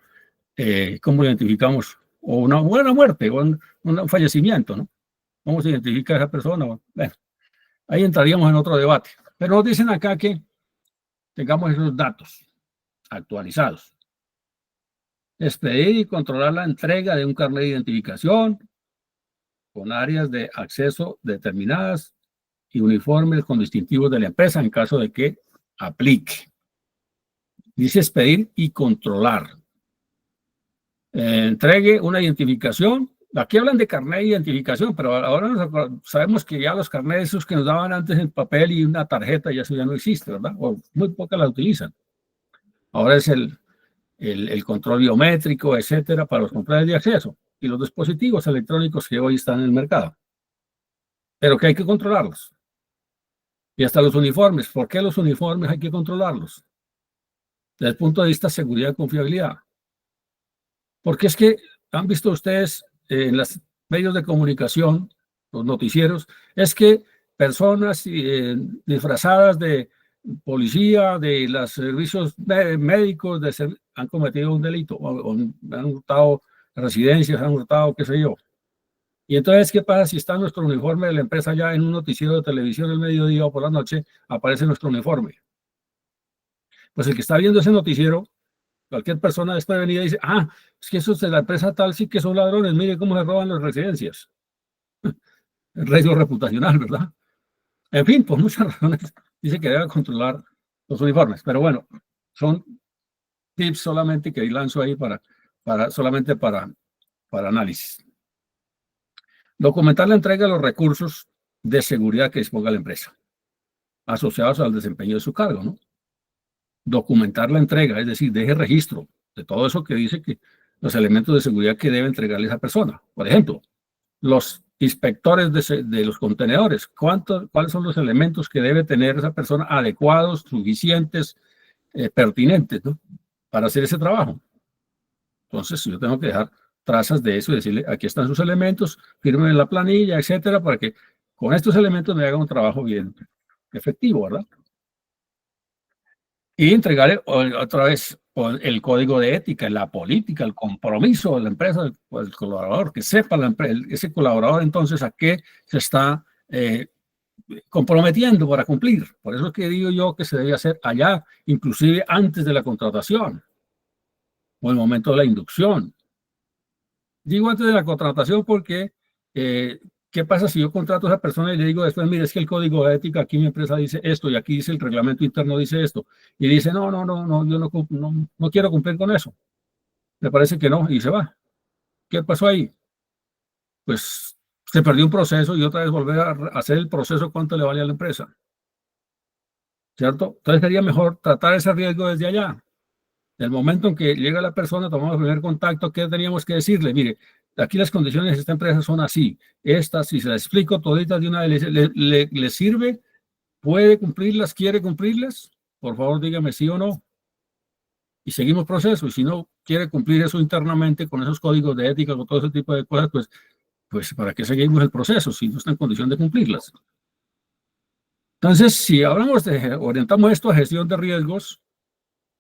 ¿cómo identificamos? O una buena muerte, o un fallecimiento, ¿no? ¿Cómo se identifica a esa persona? Bueno, ahí entraríamos en otro debate. Pero nos dicen acá que tengamos esos datos actualizados. Expedir y controlar la entrega de un carnet de identificación con áreas de acceso determinadas y uniformes con distintivos de la empresa en caso de que aplique. Dice expedir y controlar. Entregue una identificación Aquí hablan de carnet de identificación, pero ahora sabemos que ya los carnets esos que nos daban antes en papel y una tarjeta, ya eso ya no existe, ¿verdad? O muy pocas la utilizan. Ahora es el control biométrico, etcétera, para los controles de acceso y los dispositivos electrónicos que hoy están en el mercado. Pero que hay que controlarlos. Y hasta los uniformes. ¿Por qué los uniformes hay que controlarlos? Desde el punto de vista de seguridad y confiabilidad. Porque es que han visto ustedes en los medios de comunicación, los noticieros, es que personas disfrazadas de policía, de los servicios médicos, han cometido un delito, o han hurtado residencias, han hurtado qué sé yo. Y entonces, ¿qué pasa si está nuestro uniforme de la empresa ya en un noticiero de televisión el mediodía o por la noche, aparece nuestro uniforme? Pues el que está viendo ese noticiero, cualquier persona desprevenida dice, es que esos de la empresa tal sí que son ladrones, mire cómo se roban las residencias. El riesgo reputacional, ¿verdad? En fin, por muchas razones dice que debe controlar los uniformes. Pero bueno, son tips solamente que lanzo ahí solamente para análisis. Documentar la entrega de los recursos de seguridad que disponga la empresa, asociados al desempeño de su cargo, ¿no? Documentar la entrega, es decir, deje registro de todo eso que dice que los elementos de seguridad que debe entregarle esa persona. Por ejemplo, los inspectores de los contenedores, cuáles son los elementos que debe tener esa persona adecuados, suficientes, pertinentes, ¿no? Para hacer ese trabajo. Entonces, yo tengo que dejar trazas de eso y decirle, aquí están sus elementos, firmen en la planilla, etcétera, para que con estos elementos me haga un trabajo bien efectivo, ¿verdad? Y entregarle otra vez el código de ética, la política, el compromiso de la empresa, el colaborador, que sepa ese colaborador entonces a qué se está comprometiendo para cumplir. Por eso es que digo yo que se debe hacer allá, inclusive antes de la contratación o el momento de la inducción. Digo antes de la contratación porque, ¿qué pasa si yo contrato a esa persona y le digo después, mire, es que el código de ética aquí mi empresa dice esto y aquí dice el reglamento interno dice esto? Y dice, no, yo no quiero cumplir con eso. Me parece que no, y se va. ¿Qué pasó ahí? Pues se perdió un proceso y otra vez volver a hacer el proceso, ¿cuánto le vale a la empresa? ¿Cierto? Entonces sería mejor tratar ese riesgo desde allá. El momento en que llega la persona, tomamos el primer contacto, ¿qué teníamos que decirle? Mire, aquí las condiciones de esta empresa son así. Estas, si se las explico toditas de una vez, ¿le sirve? ¿Puede cumplirlas? ¿Quiere cumplirlas? Por favor, dígame sí o no. Y seguimos proceso. Y si no quiere cumplir eso internamente con esos códigos de ética, con todo ese tipo de cosas, pues ¿para qué seguimos el proceso si no está en condición de cumplirlas? Entonces, si orientamos esto a gestión de riesgos,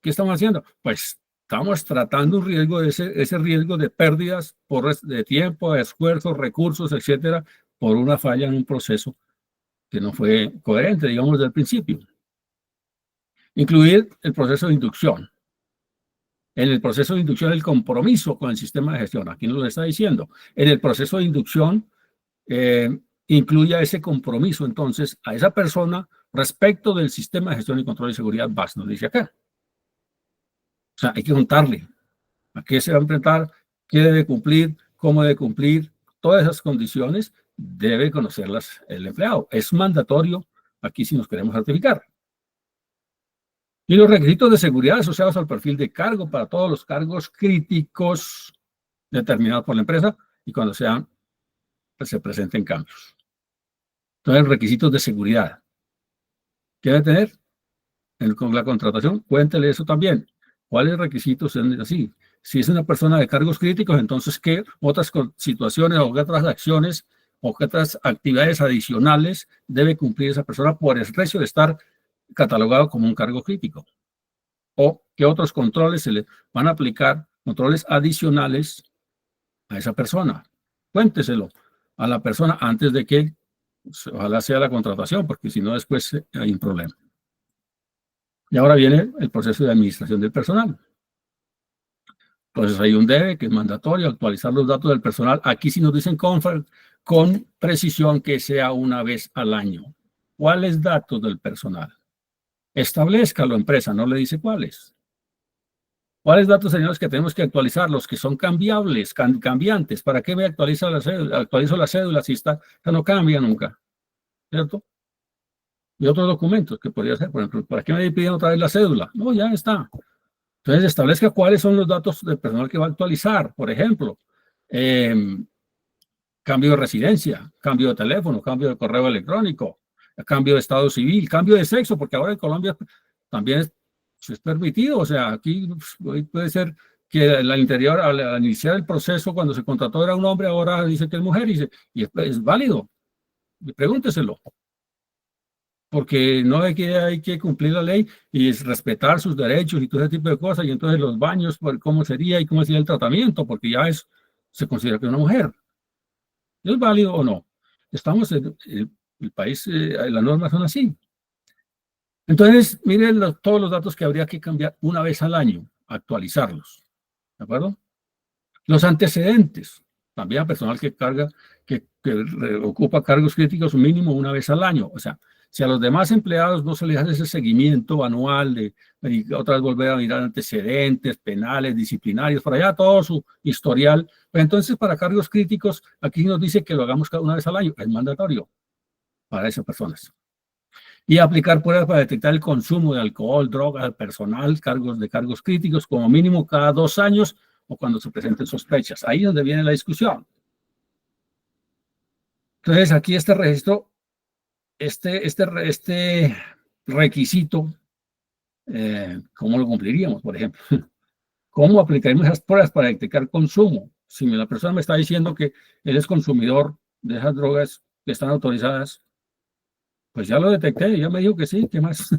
¿qué estamos haciendo? Pues estamos tratando un riesgo, ese riesgo de pérdidas de tiempo, de esfuerzos, recursos, etcétera, por una falla en un proceso que no fue coherente, digamos, desde el principio. Incluir el proceso de inducción. En el proceso de inducción, el compromiso con el sistema de gestión. Aquí nos lo está diciendo. En el proceso de inducción, incluya ese compromiso, entonces, a esa persona respecto del sistema de gestión y control de seguridad BAS, nos dice acá. O sea, hay que contarle a qué se va a enfrentar, qué debe cumplir, cómo debe cumplir, todas esas condiciones debe conocerlas el empleado. Es mandatorio aquí si nos queremos certificar. Y los requisitos de seguridad asociados al perfil de cargo para todos los cargos críticos determinados por la empresa y cuando se presenten cambios. Entonces, requisitos de seguridad. ¿Qué debe tener? Con la contratación, cuéntele eso también. ¿Cuáles requisitos son así? Si es una persona de cargos críticos, entonces, ¿qué otras situaciones o qué otras acciones o qué otras actividades adicionales debe cumplir esa persona por el hecho de estar catalogado como un cargo crítico? ¿O qué otros controles se le van a aplicar, controles adicionales a esa persona? Cuénteselo a la persona antes de que, ojalá sea la contratación, porque si no, después hay un problema. Y ahora viene el proceso de administración del personal. Entonces hay un debe que es mandatorio, actualizar los datos del personal. Aquí sí nos dicen con precisión que sea una vez al año. ¿Cuáles datos del personal? Establezca la empresa, no le dice cuáles. ¿Cuáles datos serían los que tenemos que actualizar? Los que son cambiables, cambiantes. ¿Para qué me actualizo la cédula si esta no cambia nunca? ¿Cierto? Y otros documentos que podría ser, por ejemplo, ¿para qué me piden otra vez la cédula? No, ya está. Entonces, establezca cuáles son los datos del personal que va a actualizar. Por ejemplo, cambio de residencia, cambio de teléfono, cambio de correo electrónico, cambio de estado civil, cambio de sexo, porque ahora en Colombia también es permitido. O sea, aquí puede ser que al interior, al iniciar el proceso, cuando se contrató era un hombre, ahora dice que es mujer y es válido. Y pregúnteselo. Porque no hay que cumplir la ley y es respetar sus derechos y todo ese tipo de cosas. Y entonces los baños, cómo sería y cómo sería el tratamiento, porque ya se considera que es una mujer. ¿Es válido o no? Estamos en el país, las normas son así. Entonces, miren todos los datos que habría que cambiar una vez al año, actualizarlos. ¿De acuerdo? Los antecedentes, también a personal que ocupa cargos críticos mínimo una vez al año. O sea, si a los demás empleados no se les hace ese seguimiento anual y otra vez volver a mirar antecedentes penales, disciplinarios, por allá todo su historial, pues entonces para cargos críticos aquí nos dice que lo hagamos cada una vez al año, es mandatorio para esas personas. Y aplicar pruebas para detectar el consumo de alcohol, drogas al personal, cargos críticos como mínimo cada 2 años o cuando se presenten sospechas. Ahí es donde viene la discusión. Entonces aquí este registro, este requisito, ¿cómo lo cumpliríamos, por ejemplo? ¿Cómo aplicaríamos esas pruebas para detectar consumo? Si la persona me está diciendo que él es consumidor de esas drogas que están autorizadas, pues ya lo detecté, ya me dijo que sí, ¿qué más?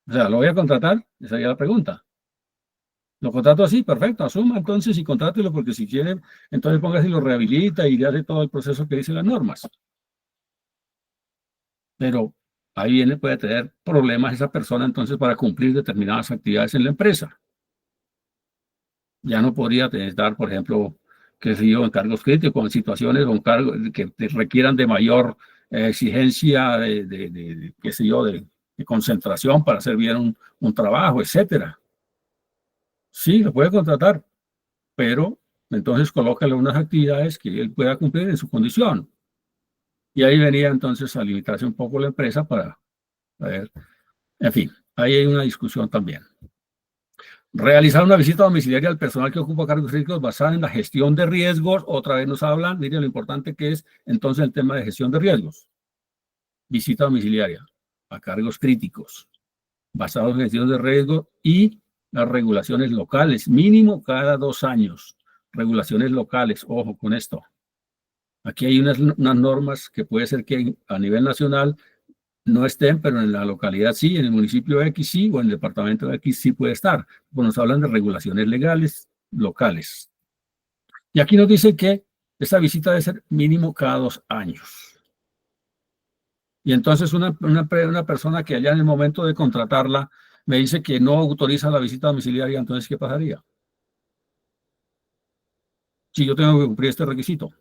O sea, ¿lo voy a contratar? Esa sería la pregunta. ¿Lo contrato así? Perfecto, asuma entonces y contrátelo, porque si quiere, entonces póngase y lo rehabilita y le hace todo el proceso que dicen las normas. Pero ahí puede tener problemas esa persona entonces para cumplir determinadas actividades en la empresa. Ya no podría estar, por ejemplo, qué sé yo, en cargos críticos, en situaciones o en cargos que requieran de mayor exigencia qué sé yo, de concentración para hacer bien un trabajo, etcétera. Sí, lo puede contratar, pero entonces colócale unas actividades que él pueda cumplir en su condición. Y ahí venía entonces a limitarse un poco la empresa para ver. En fin, ahí hay una discusión también. Realizar una visita domiciliaria al personal que ocupa cargos críticos basada en la gestión de riesgos. Otra vez nos hablan, miren lo importante que es entonces el tema de gestión de riesgos. Visita domiciliaria a cargos críticos basados en gestión de riesgos y las regulaciones locales, mínimo cada 2 años. Regulaciones locales, ojo con esto. Aquí hay unas normas que puede ser que a nivel nacional no estén, pero en la localidad sí, en el municipio X sí, o en el departamento X sí puede estar. Pues nos hablan de regulaciones legales locales. Y aquí nos dice que esa visita debe ser mínimo cada 2 años. Y entonces una persona que allá en el momento de contratarla me dice que no autoriza la visita domiciliaria, entonces ¿qué pasaría? Si yo tengo que cumplir este requisito.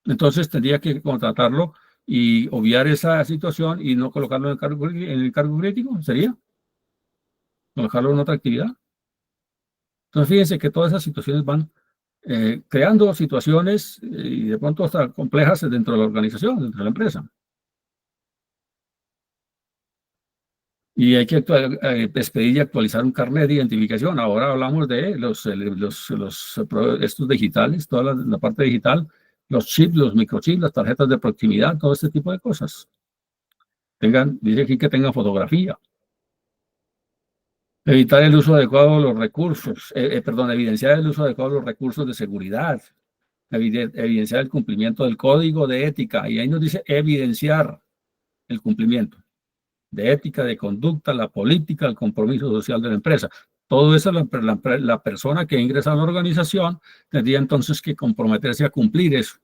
Entonces tendría que contratarlo y obviar esa situación y no colocarlo en el cargo crítico, ¿sería? Colocarlo en otra actividad. Entonces fíjense que todas esas situaciones van creando situaciones y de pronto hasta complejas dentro de la organización, dentro de la empresa. Y hay que expedir y actualizar un carnet de identificación. Ahora hablamos de estos digitales, toda la parte digital, los chips, los microchips, las tarjetas de proximidad, todo este tipo de cosas. Dice aquí que tengan fotografía. Evitar el uso adecuado de los recursos, evidenciar el uso adecuado de los recursos de seguridad, evidenciar el cumplimiento del código de ética, y ahí nos dice evidenciar el cumplimiento de ética, de conducta, la política, el compromiso social de la empresa. Todo eso la persona que ingresa a la organización tendría entonces que comprometerse a cumplir eso.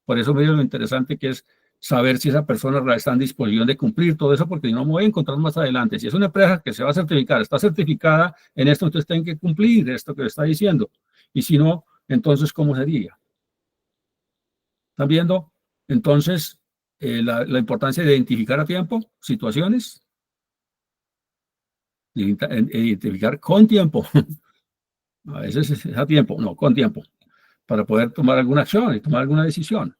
Por eso medio lo interesante que es saber si esa persona está en disposición de cumplir todo eso, porque no me voy a encontrar más adelante. Si es una empresa que se va a certificar, está certificada en esto, entonces tienen que cumplir esto que le está diciendo. Y si no, entonces, ¿cómo sería? ¿Están viendo? Entonces, la importancia de identificar a tiempo situaciones identificar con tiempo. A veces es a tiempo, no, con tiempo, para poder tomar alguna acción y tomar alguna decisión.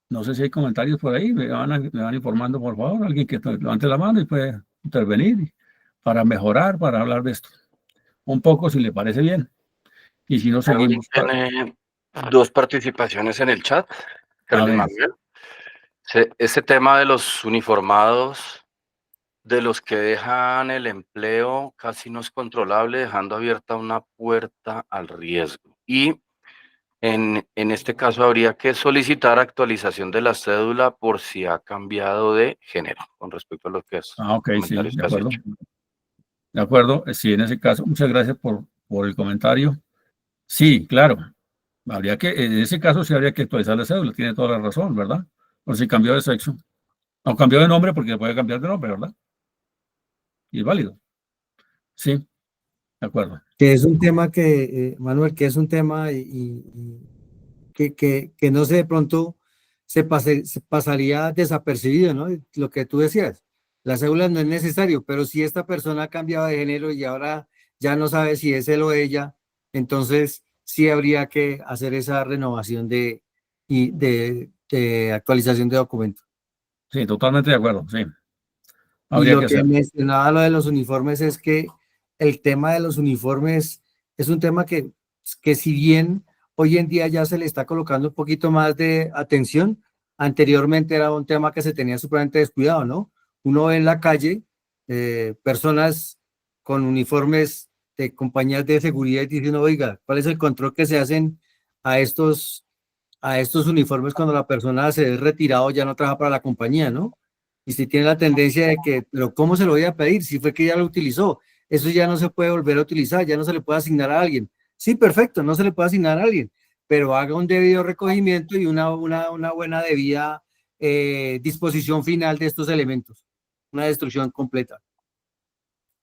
No sé si hay comentarios por ahí, me van informando, por favor, alguien que levante la mano y puede intervenir para mejorar, para hablar de esto. Un poco, si le parece bien. Y si no, seguimos. Tiene dos participaciones en el chat. Carlos Manuel. Ese tema de los uniformados, de los que dejan el empleo, casi no es controlable, dejando abierta una puerta al riesgo. Y en este caso habría que solicitar actualización de la cédula por si ha cambiado de género, con respecto a lo que es. Ok, sí, de acuerdo. De acuerdo, sí, en ese caso, muchas gracias por el comentario. Sí, claro, habría que, en ese caso sí habría que actualizar la cédula, tiene toda la razón, ¿verdad? Por si cambió de sexo, o cambió de nombre, porque puede cambiar de nombre, ¿verdad? Y es válido. Sí, de acuerdo. Que es un tema que, Manuel, que es un tema que no sé, de pronto se pasaría desapercibido, ¿no? Lo que tú decías, la cédula no es necesario, pero si esta persona ha cambiado de género y ahora ya no sabe si es él o ella, entonces sí habría que hacer esa renovación de actualización de documentos. Sí, totalmente de acuerdo, sí. Y Habría lo que que hacer. mencionaba lo de los uniformes es que el tema de los uniformes es un tema que si bien hoy en día ya se le está colocando un poquito más de atención, anteriormente era un tema que se tenía supremamente descuidado, ¿no? Uno ve en la calle personas con uniformes de compañías de seguridad y diciendo, oiga, ¿cuál es el control que se hacen a estos uniformes cuando la persona se es retirado, ya no trabaja para la compañía, ¿no? Y si tiene la tendencia de que, pero ¿cómo se lo voy a pedir? Si fue que ya lo utilizó, eso ya no se puede volver a utilizar, ya no se le puede asignar a alguien. Sí, perfecto, no se le puede asignar a alguien, pero haga un debido recogimiento y una buena debida disposición final de estos elementos, una destrucción completa.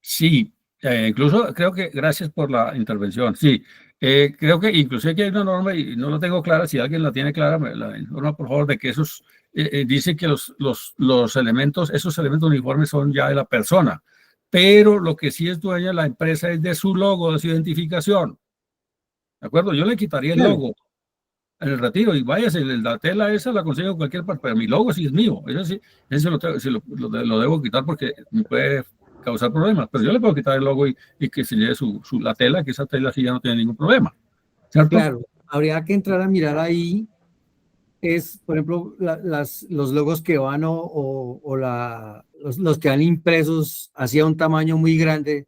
Sí, incluso creo que, gracias por la intervención, sí, creo que incluso aquí hay una norma y no la tengo clara, si alguien la tiene clara, me la informa por favor de que esos, dice que los elementos, esos elementos uniformes son ya de la persona, pero lo que sí es dueña la empresa es de su logo, de su identificación, ¿de acuerdo? Yo le quitaría el logo en el retiro y váyase, la tela esa la consigo en cualquier parte, pero mi logo sí es mío, eso sí, ese lo debo quitar porque me puede causar problemas, pero yo le puedo quitar el logo y que se lleve la tela, que esa tela sí ya no tiene ningún problema, ¿cierto? Claro, habría que entrar a mirar ahí, es, por ejemplo, los logos que van los que van impresos hacia un tamaño muy grande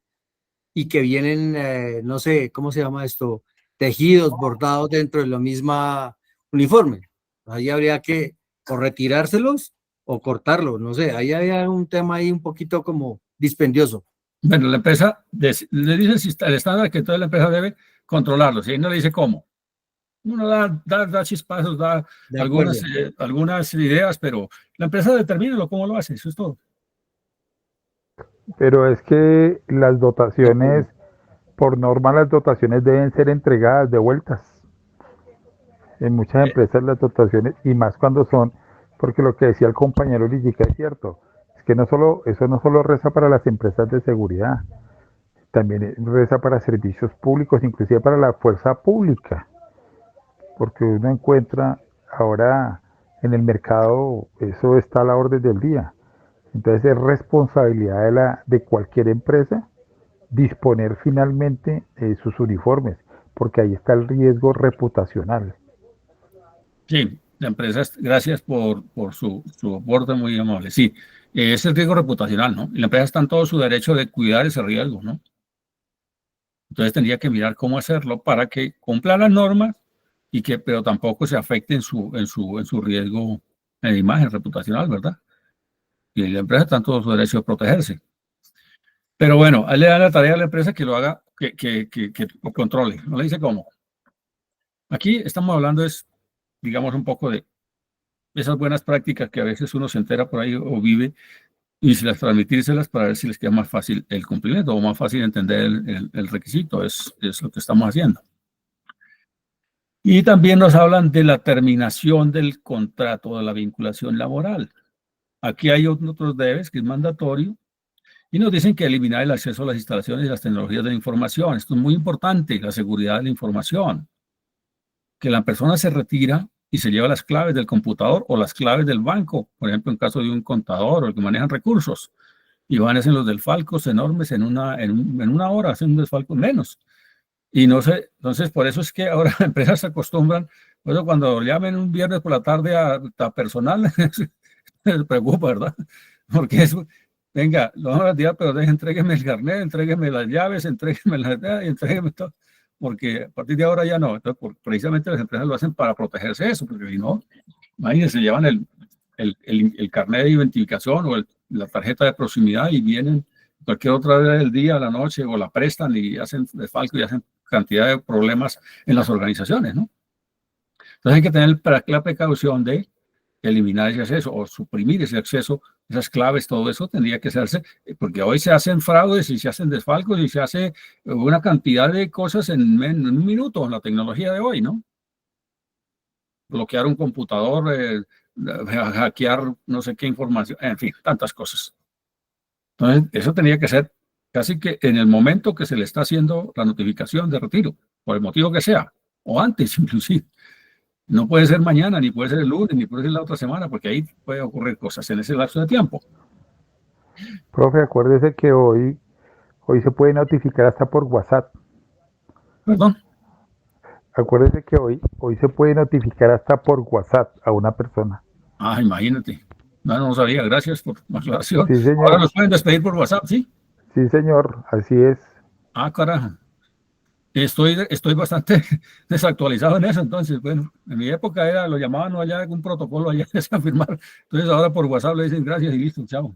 y que vienen, no sé, ¿cómo se llama esto? Tejidos, bordados dentro de la misma uniforme. Ahí habría que o retirárselos o cortarlos, no sé, ahí había un tema ahí un poquito como dispendioso. Bueno, la empresa le dice el estándar que toda la empresa debe controlarlo, si no le dice cómo. Uno da chispazos, da algunas ideas, pero la empresa determina cómo lo hace, eso es todo. Pero es que las dotaciones, por norma, las dotaciones deben ser entregadas de vueltas. En muchas empresas las dotaciones, y más cuando son, porque lo que decía el compañero Ligica es cierto, es que eso no solo reza para las empresas de seguridad, también reza para servicios públicos, inclusive para la fuerza pública, porque uno encuentra ahora en el mercado, eso está a la orden del día. Entonces es responsabilidad de cualquier empresa disponer finalmente sus uniformes, porque ahí está el riesgo reputacional. Sí, la empresa, gracias por su aporte muy amable. Sí, es el riesgo reputacional, ¿no? Y la empresa está en todo su derecho de cuidar ese riesgo, ¿no? Entonces tendría que mirar cómo hacerlo para que cumpla las normas pero tampoco se afecte en su riesgo de imagen reputacional, ¿verdad? Y la empresa está en todo su derecho de protegerse. Pero bueno, ahí le da la tarea a la empresa que lo haga, que lo controle. No le dice cómo. Aquí estamos hablando digamos, un poco de esas buenas prácticas que a veces uno se entera por ahí o vive y si las transmitírselas para ver si les queda más fácil el cumplimiento o más fácil entender el requisito. Es lo que estamos haciendo. Y también nos hablan de la terminación del contrato, de la vinculación laboral. Aquí hay otros debes que es mandatorio y nos dicen que eliminar el acceso a las instalaciones y las tecnologías de la información. Esto es muy importante, la seguridad de la información. Que la persona se retira y se lleva las claves del computador o las claves del banco, por ejemplo, en caso de un contador o el que manejan recursos, y van a hacer los desfalcos enormes en una hora, hacen un desfalco menos. Y no sé, entonces por eso es que ahora las empresas se acostumbran, por eso cuando llamen un viernes por la tarde a personal, se preocupa, ¿verdad? Porque es, venga, lo vamos a retirar, pero entrégueme el carnet, entrégueme las llaves, entrégueme todo, porque a partir de ahora ya no. Entonces, precisamente las empresas lo hacen para protegerse de eso, porque si no, imagínense, llevan el carnet de identificación o la tarjeta de proximidad y vienen cualquier otra hora del día, a la noche, o la prestan y hacen desfalco y hacen cantidad de problemas en las organizaciones, ¿no? Entonces hay que tener la precaución de eliminar ese acceso o suprimir ese acceso, esas claves, todo eso tendría que hacerse, porque hoy se hacen fraudes y se hacen desfalcos y se hace una cantidad de cosas en un minuto en la tecnología de hoy, ¿no? Bloquear un computador, hackear no sé qué información, en fin, tantas cosas. Entonces, eso tenía que ser casi que en el momento que se le está haciendo la notificación de retiro, por el motivo que sea, o antes inclusive. No puede ser mañana, ni puede ser el lunes, ni puede ser la otra semana, porque ahí puede ocurrir cosas en ese lapso de tiempo. Profe, acuérdese que hoy se puede notificar hasta por WhatsApp. Perdón. Acuérdese que hoy se puede notificar hasta por WhatsApp a una persona. Ah, imagínate. No sabía, gracias por la aclaración. Sí, señor. Ahora nos pueden despedir por WhatsApp, ¿sí? Sí, señor, así es. Ah, carajo. Estoy bastante desactualizado en eso, entonces, bueno, en mi época lo llamaban allá algún protocolo allá a firmar, entonces ahora por WhatsApp le dicen gracias y listo, chao.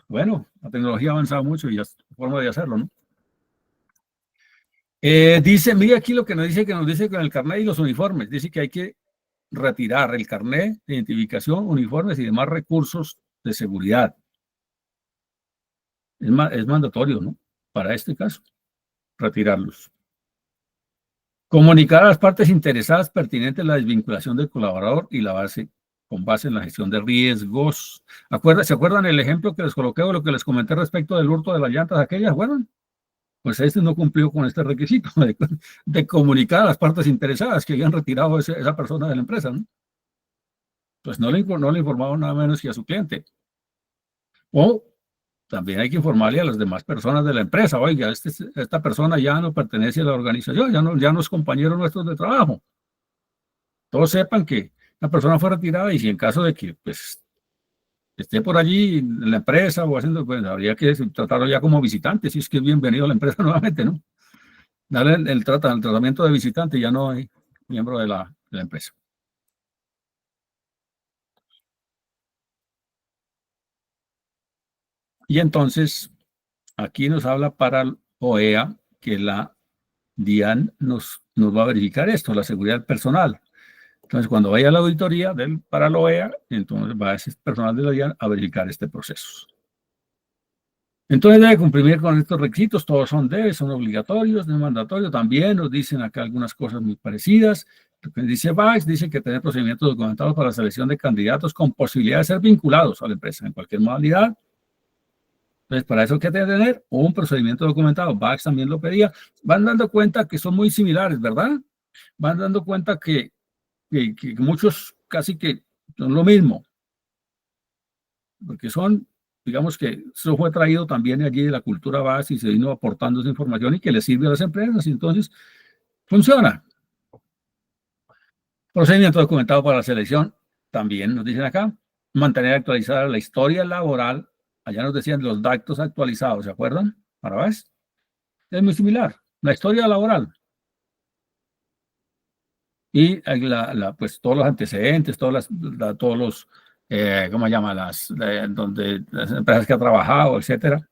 Bueno, la tecnología ha avanzado mucho y ya es forma de hacerlo, ¿no? Dice, mira aquí lo que nos dice con el carnet y los uniformes, dice que hay que retirar el carnet de identificación, uniformes y demás recursos de seguridad. Es mandatorio, ¿no? Para este caso, retirarlos. Comunicar a las partes interesadas pertinentes la desvinculación del colaborador y con base en la gestión de riesgos. ¿Se acuerdan el ejemplo que les coloqué o lo que les comenté respecto del hurto de las llantas aquellas? ¿Acuerdan? Pues este no cumplió con este requisito de comunicar a las partes interesadas que habían retirado esa persona de la empresa, ¿no? Pues no le informaron nada menos que a su cliente. O también hay que informarle a las demás personas de la empresa, oiga, esta persona ya no pertenece a la organización, ya no es compañero nuestro de trabajo. Todos sepan que la persona fue retirada y si en caso de que pues, esté por allí en la empresa o haciendo, pues habría que tratarlo ya como visitante, si es que es bienvenido a la empresa nuevamente, ¿no? Darle el tratamiento de visitante, ya no hay miembro de la empresa. Y entonces, aquí nos habla para OEA que la DIAN nos va a verificar esto, la seguridad personal. Entonces, cuando vaya a la auditoría para la OEA, entonces va ese personal de la DIAN a verificar este proceso. Entonces debe cumplir con estos requisitos, todos son obligatorios, no mandatorios. También nos dicen acá algunas cosas muy parecidas. Lo que dice VAX, dice que tener procedimientos documentados para la selección de candidatos con posibilidad de ser vinculados a la empresa en cualquier modalidad. Entonces, para eso hay que tener un procedimiento documentado. VAX también lo pedía. Van dando cuenta que son muy similares, ¿verdad? Van dando cuenta que muchos casi que son lo mismo. Porque digamos que eso fue traído también allí de la cultura base y se vino aportando esa información y que le sirve a las empresas. Y entonces, funciona. Procedimiento documentado para la selección. También nos dicen acá. Mantener actualizada la historia laboral. Allá nos decían los datos actualizados, ¿se acuerdan? Para VAS. Es muy similar. La historia laboral. Y pues todos los antecedentes, todos los, ¿cómo se llama? Las empresas que ha trabajado, etcétera.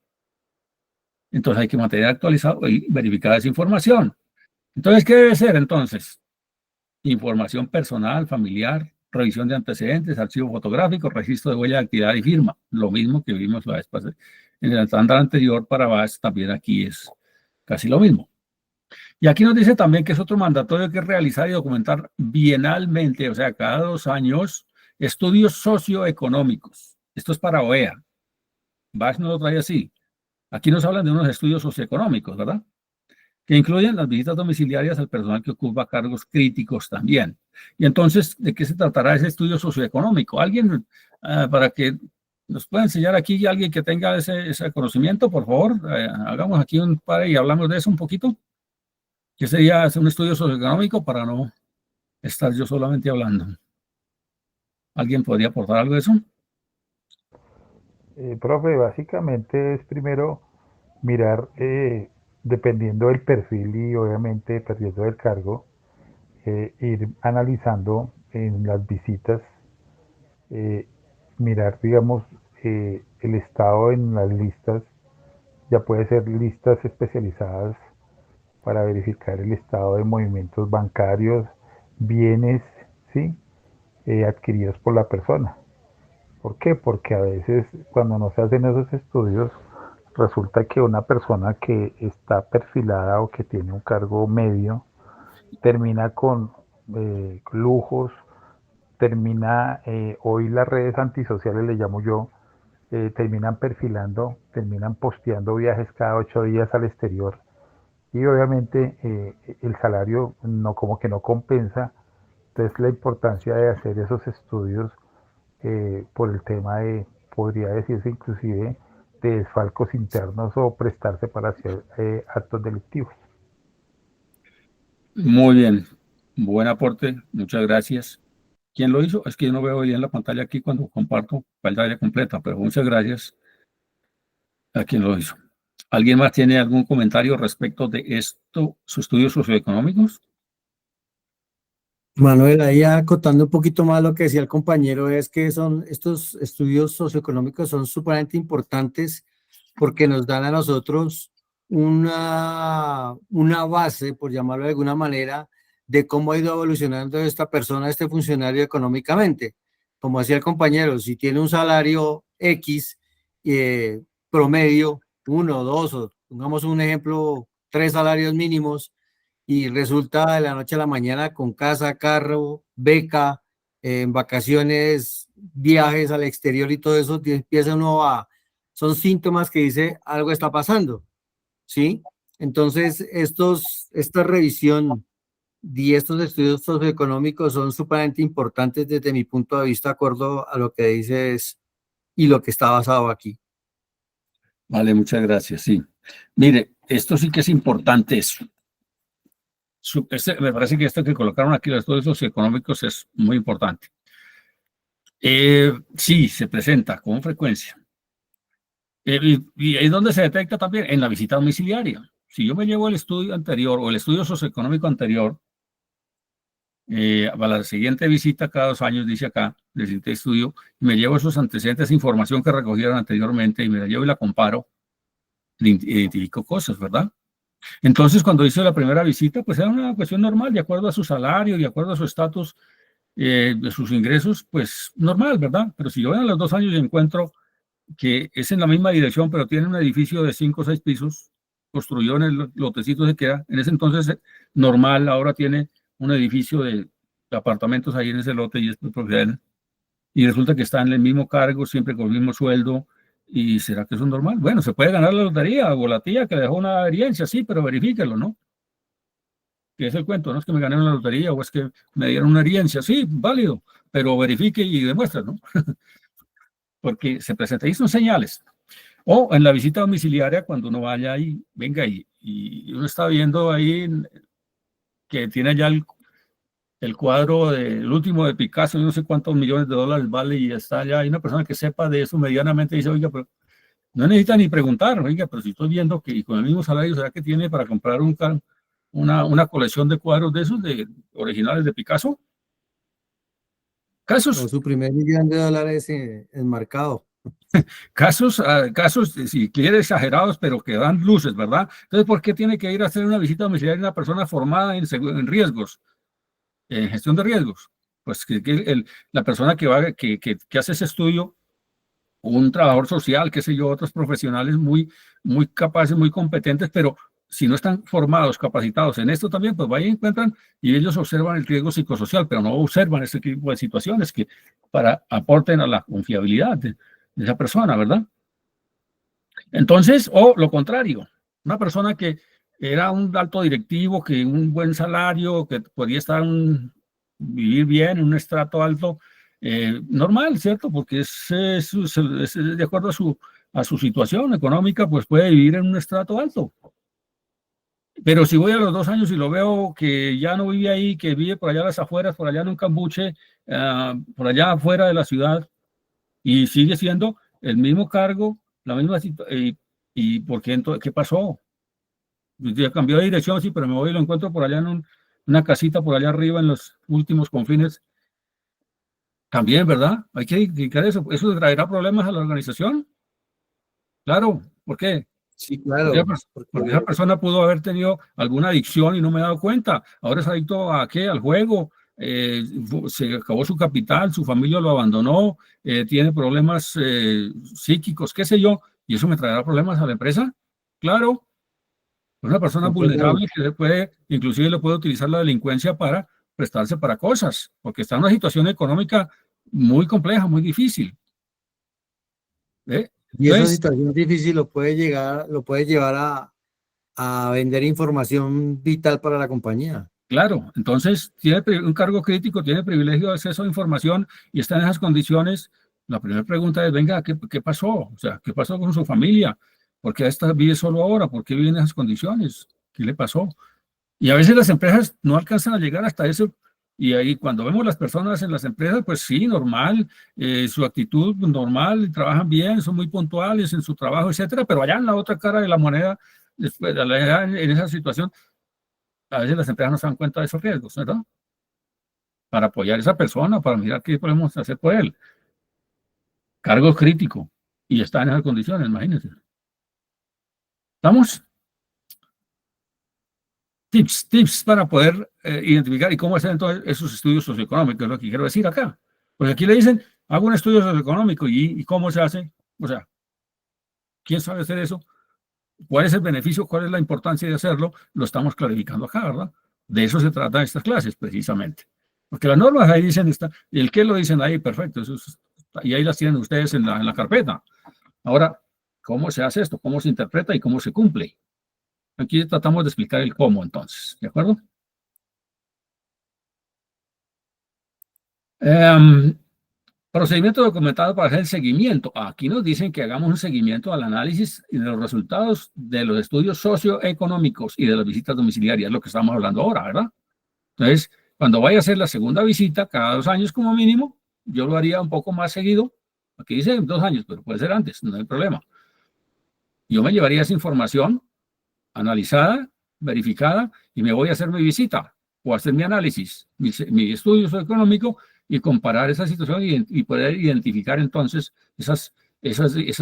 Entonces hay que mantener actualizado y verificar esa información. Entonces, ¿qué debe ser entonces? Información personal, familiar, revisión de antecedentes, archivo fotográfico, registro de huella de actividad y firma. Lo mismo que vimos la vez pasada. En el estándar anterior para VAS también aquí es casi lo mismo. Y aquí nos dice también que es otro mandatorio que es realizar y documentar bienalmente, o sea, cada 2 años, estudios socioeconómicos Esto es para OEA. VAS no lo trae así. Aquí nos hablan de unos estudios socioeconómicos, ¿verdad? Que incluyen las visitas domiciliarias al personal que ocupa cargos críticos también. Y entonces, ¿de qué se tratará ese estudio socioeconómico? ¿Alguien, para que nos pueda enseñar aquí, alguien que tenga ese conocimiento, por favor? Hagamos aquí un par y hablamos de eso un poquito. ¿Qué sería hacer un estudio socioeconómico para no estar yo solamente hablando? ¿Alguien podría aportar algo de eso? Profe, básicamente es primero mirar, dependiendo del perfil y obviamente dependiendo del cargo, ir analizando en las visitas, eh, mirar, digamos, el estado en las listas, ya puede ser listas especializadas para verificar el estado de movimientos bancarios, bienes, ¿sí? Adquiridos por la persona. ¿Por qué? Porque a veces cuando no se hacen esos estudios, resulta que una persona que está perfilada o que tiene un cargo medio termina con lujos, termina, hoy las redes antisociales, le llamo yo, terminan perfilando, terminan posteando viajes cada 8 días al exterior y obviamente el salario no, como que no compensa. Entonces la importancia de hacer esos estudios por el tema de, podría decirse inclusive, de desfalcos internos o prestarse para hacer actos delictivos. Muy bien. Buen aporte. Muchas gracias. ¿Quién lo hizo? Es que yo no veo bien la pantalla aquí cuando comparto pantalla completa, pero muchas gracias a quien lo hizo. ¿Alguien más tiene algún comentario respecto de esto, sus estudios socioeconómicos? Manuel, ahí acotando un poquito más lo que decía el compañero, es que son estos estudios socioeconómicos son sumamente importantes porque nos dan a nosotros una base, por llamarlo de alguna manera, de cómo ha ido evolucionando esta persona, este funcionario económicamente. Como decía el compañero, si tiene un salario X promedio, 1, 2, o pongamos un ejemplo, 3 salarios mínimos, y resulta de la noche a la mañana con casa, carro, beca, en vacaciones, viajes al exterior y todo eso, empieza uno son síntomas que dice algo está pasando, ¿sí? Entonces, esta revisión y estos estudios socioeconómicos son sumamente importantes desde mi punto de vista, de acuerdo a lo que dices y lo que está basado aquí. Vale, muchas gracias. Sí. Mire, esto sí que es importante. Me parece que esto que colocaron aquí, los estudios socioeconómicos, es muy importante. Sí, se presenta con frecuencia. ¿Y dónde se detecta también? En la visita domiciliaria. Si yo me llevo el estudio anterior o el estudio socioeconómico anterior, a la siguiente visita cada 2 años, dice acá, del siguiente estudio, me llevo esos antecedentes, información que recogieron anteriormente y me la llevo y la comparo, identifico cosas, ¿verdad? Entonces, cuando hice la primera visita, pues era una cuestión normal, de acuerdo a su salario, de acuerdo a su estatus, de sus ingresos, pues normal, ¿verdad? Pero si yo a los 2 años encuentro que es en la misma dirección, pero tiene un edificio de 5 o 6 pisos, construyó en el lotecito que queda, en ese entonces normal, ahora tiene un edificio de apartamentos ahí en ese lote y es propiedad, y resulta que está en el mismo cargo, siempre con el mismo sueldo. ¿Y será que eso es normal? Bueno, se puede ganar la lotería o la tía que dejó una herencia, sí, pero verifíquelo, ¿no? Que es el cuento, no es que me gané una lotería o es que me dieron una herencia, sí, válido, pero verifique y demuestre, ¿no? Porque se presentan, y son señales. O en la visita domiciliaria, cuando uno vaya y venga y uno está viendo ahí que tiene ya el cuadro del último de Picasso, no sé cuántos millones de dólares vale y está allá. Hay una persona que sepa de eso medianamente dice, oiga, pero no necesita ni preguntar, oiga, pero si estoy viendo que con el mismo salario, ¿será que tiene para comprar una colección de cuadros de esos, de originales de Picasso? Con Casos, su primer $1.000.000 enmarcado. casos, si quiere, exagerados, pero que dan luces, ¿verdad? Entonces, ¿por qué tiene que ir a hacer una visita domiciliaria a una persona formada en riesgos, en gestión de riesgos? Pues que la persona que hace ese estudio, un trabajador social, qué sé yo, otros profesionales muy, muy capaces, muy competentes, pero si no están formados, capacitados en esto también, pues vayan y encuentran y ellos observan el riesgo psicosocial, pero no observan ese tipo de situaciones que aporten a la confiabilidad de esa persona, ¿verdad? Entonces, o lo contrario, una persona que era un alto directivo, que un buen salario, que podía vivir bien en un estrato alto, normal, ¿cierto? Porque es de acuerdo a su situación económica, pues puede vivir en un estrato alto. Pero si voy a los 2 años y lo veo que ya no vive ahí, que vive por allá a las afueras, por allá en un cambuche, por allá afuera de la ciudad, y sigue siendo el mismo cargo, la misma situación, y ¿por qué entonces qué pasó? Ya cambió de dirección, sí, pero me voy y lo encuentro por allá en una casita por allá arriba en los últimos confines. También, ¿verdad? Hay que indicar eso. ¿Eso traerá problemas a la organización? Claro. ¿Por qué? Sí, Porque, claro, porque esa porque persona pudo haber tenido alguna adicción y no me he dado cuenta. Ahora es adicto a qué? Al juego. Se acabó su capital, su familia lo abandonó, tiene problemas psíquicos, qué sé yo, y eso me traerá problemas a la empresa. Claro, una persona vulnerable completamente. que inclusive le puede utilizar la delincuencia para prestarse para cosas, porque está en una situación económica muy compleja, muy difícil. ¿Eh? Y esa Entonces, situación difícil lo puede llevar a vender información vital para la compañía. claro, entonces tiene un cargo crítico, tiene privilegio de acceso a información y está en esas condiciones. La primera pregunta es, venga, ¿qué pasó? O sea, ¿qué pasó con su familia? ¿Por qué vive solo ahora? ¿Por qué vive en esas condiciones? ¿Qué le pasó? Y a veces las empresas no alcanzan a llegar hasta eso. Y ahí cuando vemos las personas en las empresas, pues sí, normal, su actitud normal, trabajan bien, son muy puntuales en su trabajo, etcétera, pero allá en la otra cara de la moneda, después, en esa situación, a veces las empresas no se dan cuenta de esos riesgos, ¿verdad? Para apoyar a esa persona, para mirar qué podemos hacer por él. Cargo crítico y está en esas condiciones, imagínense. ¿Estamos? Tips para poder identificar y cómo hacer entonces esos estudios socioeconómicos, es lo que quiero decir acá. Porque aquí le dicen, hago un estudio socioeconómico y ¿cómo se hace? O sea, ¿quién sabe hacer eso? ¿Cuál es el beneficio? ¿Cuál es la importancia de hacerlo? Lo estamos clarificando acá, ¿verdad? De eso se tratan estas clases, precisamente. Porque las normas ahí dicen, y el qué lo dicen ahí, perfecto, y ahí las tienen ustedes en la carpeta. Ahora, ¿cómo se hace esto? ¿Cómo se interpreta y cómo se cumple? Aquí tratamos de explicar el cómo, entonces, ¿de acuerdo? Procedimiento documentado para hacer el seguimiento. Aquí nos dicen que hagamos un seguimiento al análisis y de los resultados de los estudios socioeconómicos y de las visitas domiciliarias, lo que estamos hablando ahora, ¿verdad? Entonces, cuando vaya a hacer la segunda visita, cada 2 años como mínimo, yo lo haría un poco más seguido. Aquí dice 2 años, pero puede ser antes, no hay problema. Yo me llevaría esa información analizada, verificada, y me voy a hacer mi visita o hacer mi análisis, mi estudio socioeconómico y comparar esa situación y poder identificar entonces esas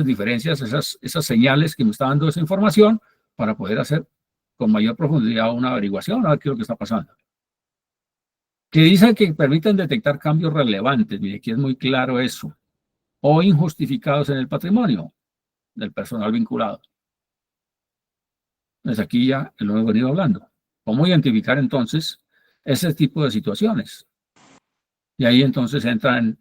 diferencias, esas señales que me está dando esa información para poder hacer con mayor profundidad una averiguación, a ver qué es lo que está pasando. Que dicen que permiten detectar cambios relevantes, mire, aquí es muy claro eso, o injustificados en el patrimonio del personal vinculado. Entonces aquí ya lo hemos venido hablando. ¿Cómo identificar entonces ese tipo de situaciones? Y ahí entonces entra en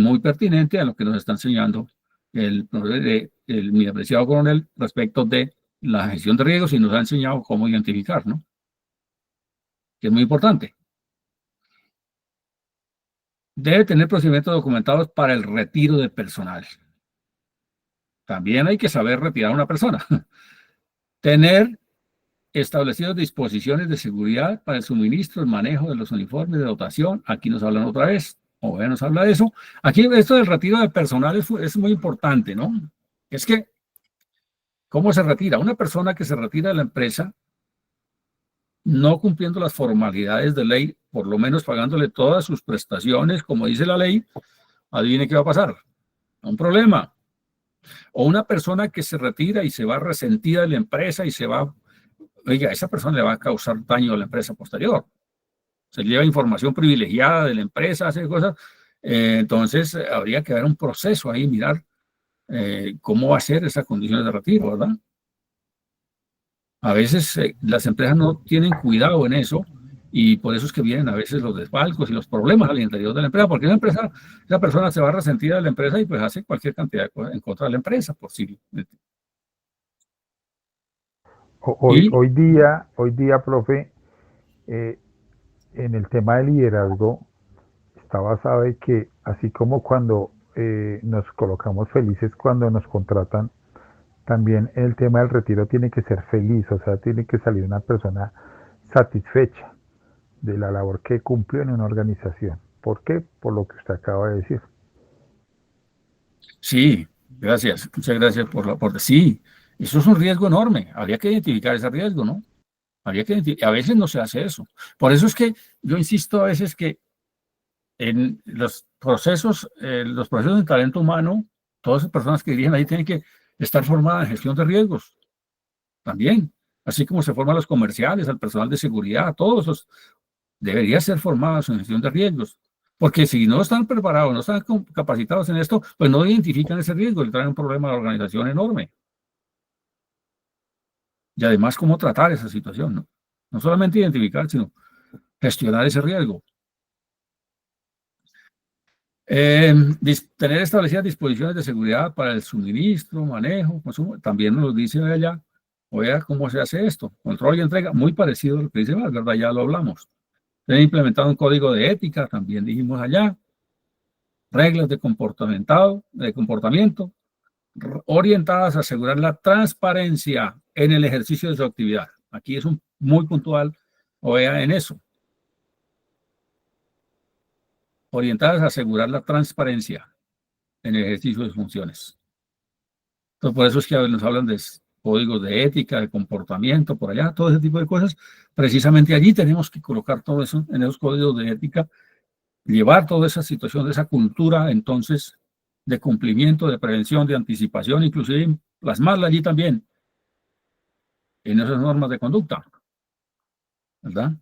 muy pertinente a lo que nos está enseñando mi apreciado coronel respecto de la gestión de riesgos y nos ha enseñado cómo identificar, ¿no? Que es muy importante. Debe tener procedimientos documentados para el retiro de personal. También hay que saber retirar a una persona. Tener establecidas disposiciones de seguridad para el suministro, el manejo de los uniformes de dotación. Aquí nos hablan otra vez, o nos habla de eso. Aquí esto del retiro de personal es muy importante, ¿no? Es que, ¿cómo se retira? Una persona que se retira de la empresa, no cumpliendo las formalidades de ley, por lo menos pagándole todas sus prestaciones, como dice la ley, adivine qué va a pasar. Un problema. O una persona que se retira y se va resentida de la empresa y se va, oiga, esa persona le va a causar daño a la empresa posterior. Se lleva información privilegiada de la empresa, hace cosas. Entonces, habría que dar un proceso ahí, mirar cómo va a ser esas condiciones de retiro, ¿verdad? A veces las empresas no tienen cuidado en eso Y por eso es que vienen a veces los desfalcos y los problemas al interior de la empresa, porque esa persona se va resentida de la empresa y pues hace cualquier cantidad de cosas en contra de la empresa, por sí. Y Hoy día, profe, eh, en el tema de liderazgo está basado en que así como cuando nos colocamos felices cuando nos contratan, también el tema del retiro tiene que ser feliz, o sea, tiene que salir una persona satisfecha de la labor que cumplió en una organización. ¿Por qué? Por lo que usted acaba de decir. sí, gracias, muchas gracias por el aporte. Sí, eso es un riesgo enorme, habría que identificar ese riesgo, ¿no? A veces no se hace eso. Por eso es que yo insisto a veces que en los procesos de talento humano, todas las personas que dirigen ahí tienen que estar formadas en gestión de riesgos también, así como se forman los comerciales, al personal de seguridad, todos esos deberían ser formados en gestión de riesgos, porque si no están preparados, no están capacitados en esto, pues no identifican ese riesgo y traen un problema de organización enorme. Y además, cómo tratar esa situación, ¿no? No solamente identificar, sino gestionar ese riesgo. Tener establecidas disposiciones de seguridad para el suministro, manejo, consumo, también nos dice allá, oiga, ¿cómo se hace esto? Control y entrega, muy parecido a lo que dice más, ¿verdad? Ya lo hablamos. Tener implementado un código de ética, también dijimos allá, reglas de comportamiento, orientadas a asegurar la transparencia en el ejercicio de su actividad. Aquí es muy puntual, OEA en eso. Orientadas a asegurar la transparencia en el ejercicio de sus funciones. Entonces, por eso es que nos hablan de códigos de ética, de comportamiento, por allá, todo ese tipo de cosas. Precisamente allí tenemos que colocar todo eso en esos códigos de ética, llevar toda esa situación, de esa cultura, entonces, de cumplimiento, de prevención, de anticipación, inclusive plasmarla allí también, en esas normas de conducta, ¿verdad?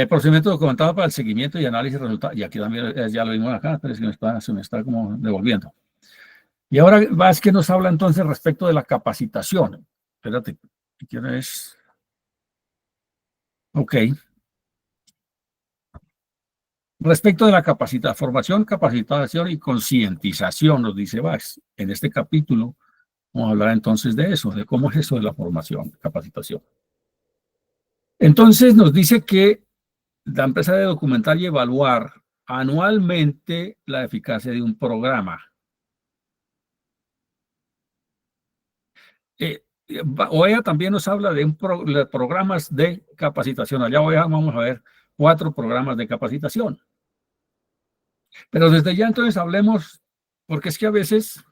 Procedimiento documentado para el seguimiento y análisis de resultados. Y aquí también ya lo vimos acá, pero se me está como devolviendo. Y ahora es que nos habla entonces respecto de la capacitación. Espérate, ¿qué quieres? Ok. Respecto de la formación, capacitación y concientización, nos dice Bax. En este capítulo vamos a hablar entonces de eso, de cómo es eso de la formación, capacitación. Entonces nos dice que la empresa debe documentar y evaluar anualmente la eficacia de un programa. OEA también nos habla de programas de capacitación. Allá OEA vamos a ver 4 programas de capacitación. Pero desde ya entonces hablemos, porque es que a veces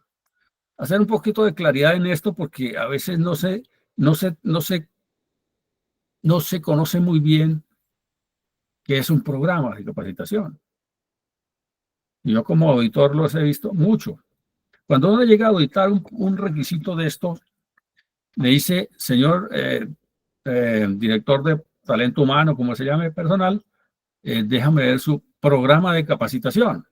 hacer un poquito de claridad en esto, porque a veces no se conoce muy bien qué es un programa de capacitación. Yo como auditor los he visto mucho. Cuando uno llega a auditar un requisito de esto, me dice, señor director de talento humano, como se llame personal, déjame ver su programa de capacitación.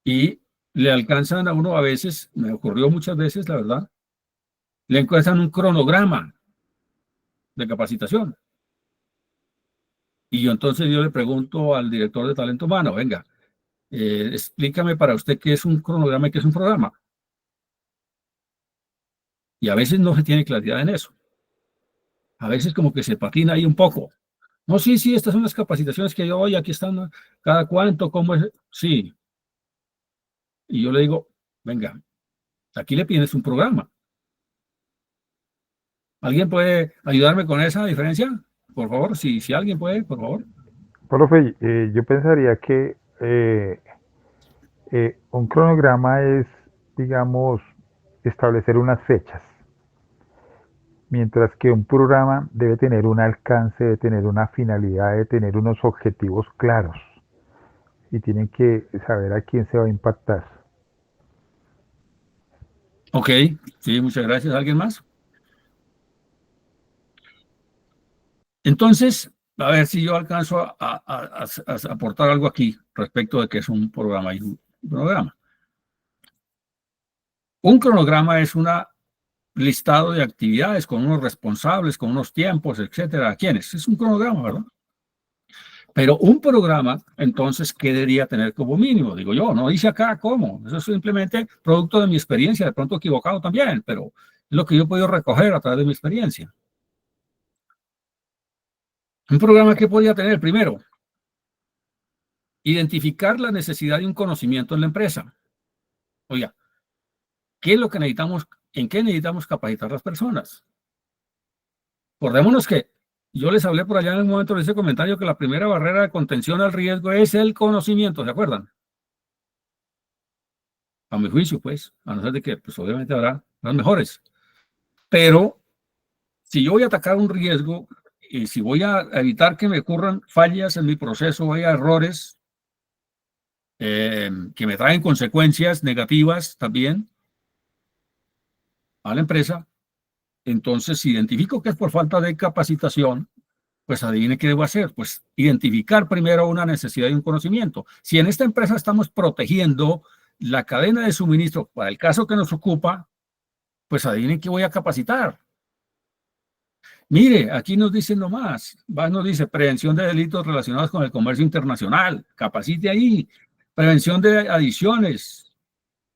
Y le alcanzan a uno a veces, me ocurrió muchas veces, la verdad, le encuentran un cronograma de capacitación. Y yo entonces le pregunto al director de talento humano, venga, explícame para usted qué es un cronograma y qué es un programa. Y a veces no se tiene claridad en eso. A veces como que se patina ahí un poco. No, sí, estas son las capacitaciones que yo doy, aquí están, cada cuánto, cómo es. Sí. Y yo le digo, venga, aquí le pides un programa. ¿Alguien puede ayudarme con esa diferencia? Por favor, si alguien puede, por favor. Profe, yo pensaría que un cronograma es, digamos, establecer unas fechas, mientras que un programa debe tener un alcance, debe tener una finalidad, debe tener unos objetivos claros y tienen que saber a quién se va a impactar. Ok, sí, muchas gracias. ¿Alguien más? Entonces, a ver si yo alcanzo a aportar algo aquí respecto de qué es un programa y un cronograma. Un cronograma es una listado de actividades con unos responsables, con unos tiempos, etcétera. ¿A quiénes? Es un cronograma, ¿verdad? Pero un programa, entonces, ¿qué debería tener como mínimo? Digo yo, no dice acá cómo. Eso es simplemente producto de mi experiencia, de pronto equivocado también, pero es lo que yo he podido recoger a través de mi experiencia. Un programa que podía tener, primero, identificar la necesidad de un conocimiento en la empresa. Oiga, ¿qué es lo que necesitamos? ¿En qué necesitamos capacitar a las personas? Acordémonos que yo les hablé por allá en el momento de ese comentario que la primera barrera de contención al riesgo es el conocimiento, ¿se acuerdan? A mi juicio, pues, a no ser de que, pues, obviamente habrá las mejores. Pero si yo voy a atacar un riesgo y si voy a evitar que me ocurran fallas en mi proceso, haya errores que me traen consecuencias negativas también a la empresa, entonces si identifico que es por falta de capacitación, pues adivine qué debo hacer. Pues identificar primero una necesidad y un conocimiento. Si en esta empresa estamos protegiendo la cadena de suministro para el caso que nos ocupa, pues adivinen qué voy a capacitar. Mire, aquí nos dicen nomás, nos dice prevención de delitos relacionados con el comercio internacional, capacite ahí, prevención de adiciones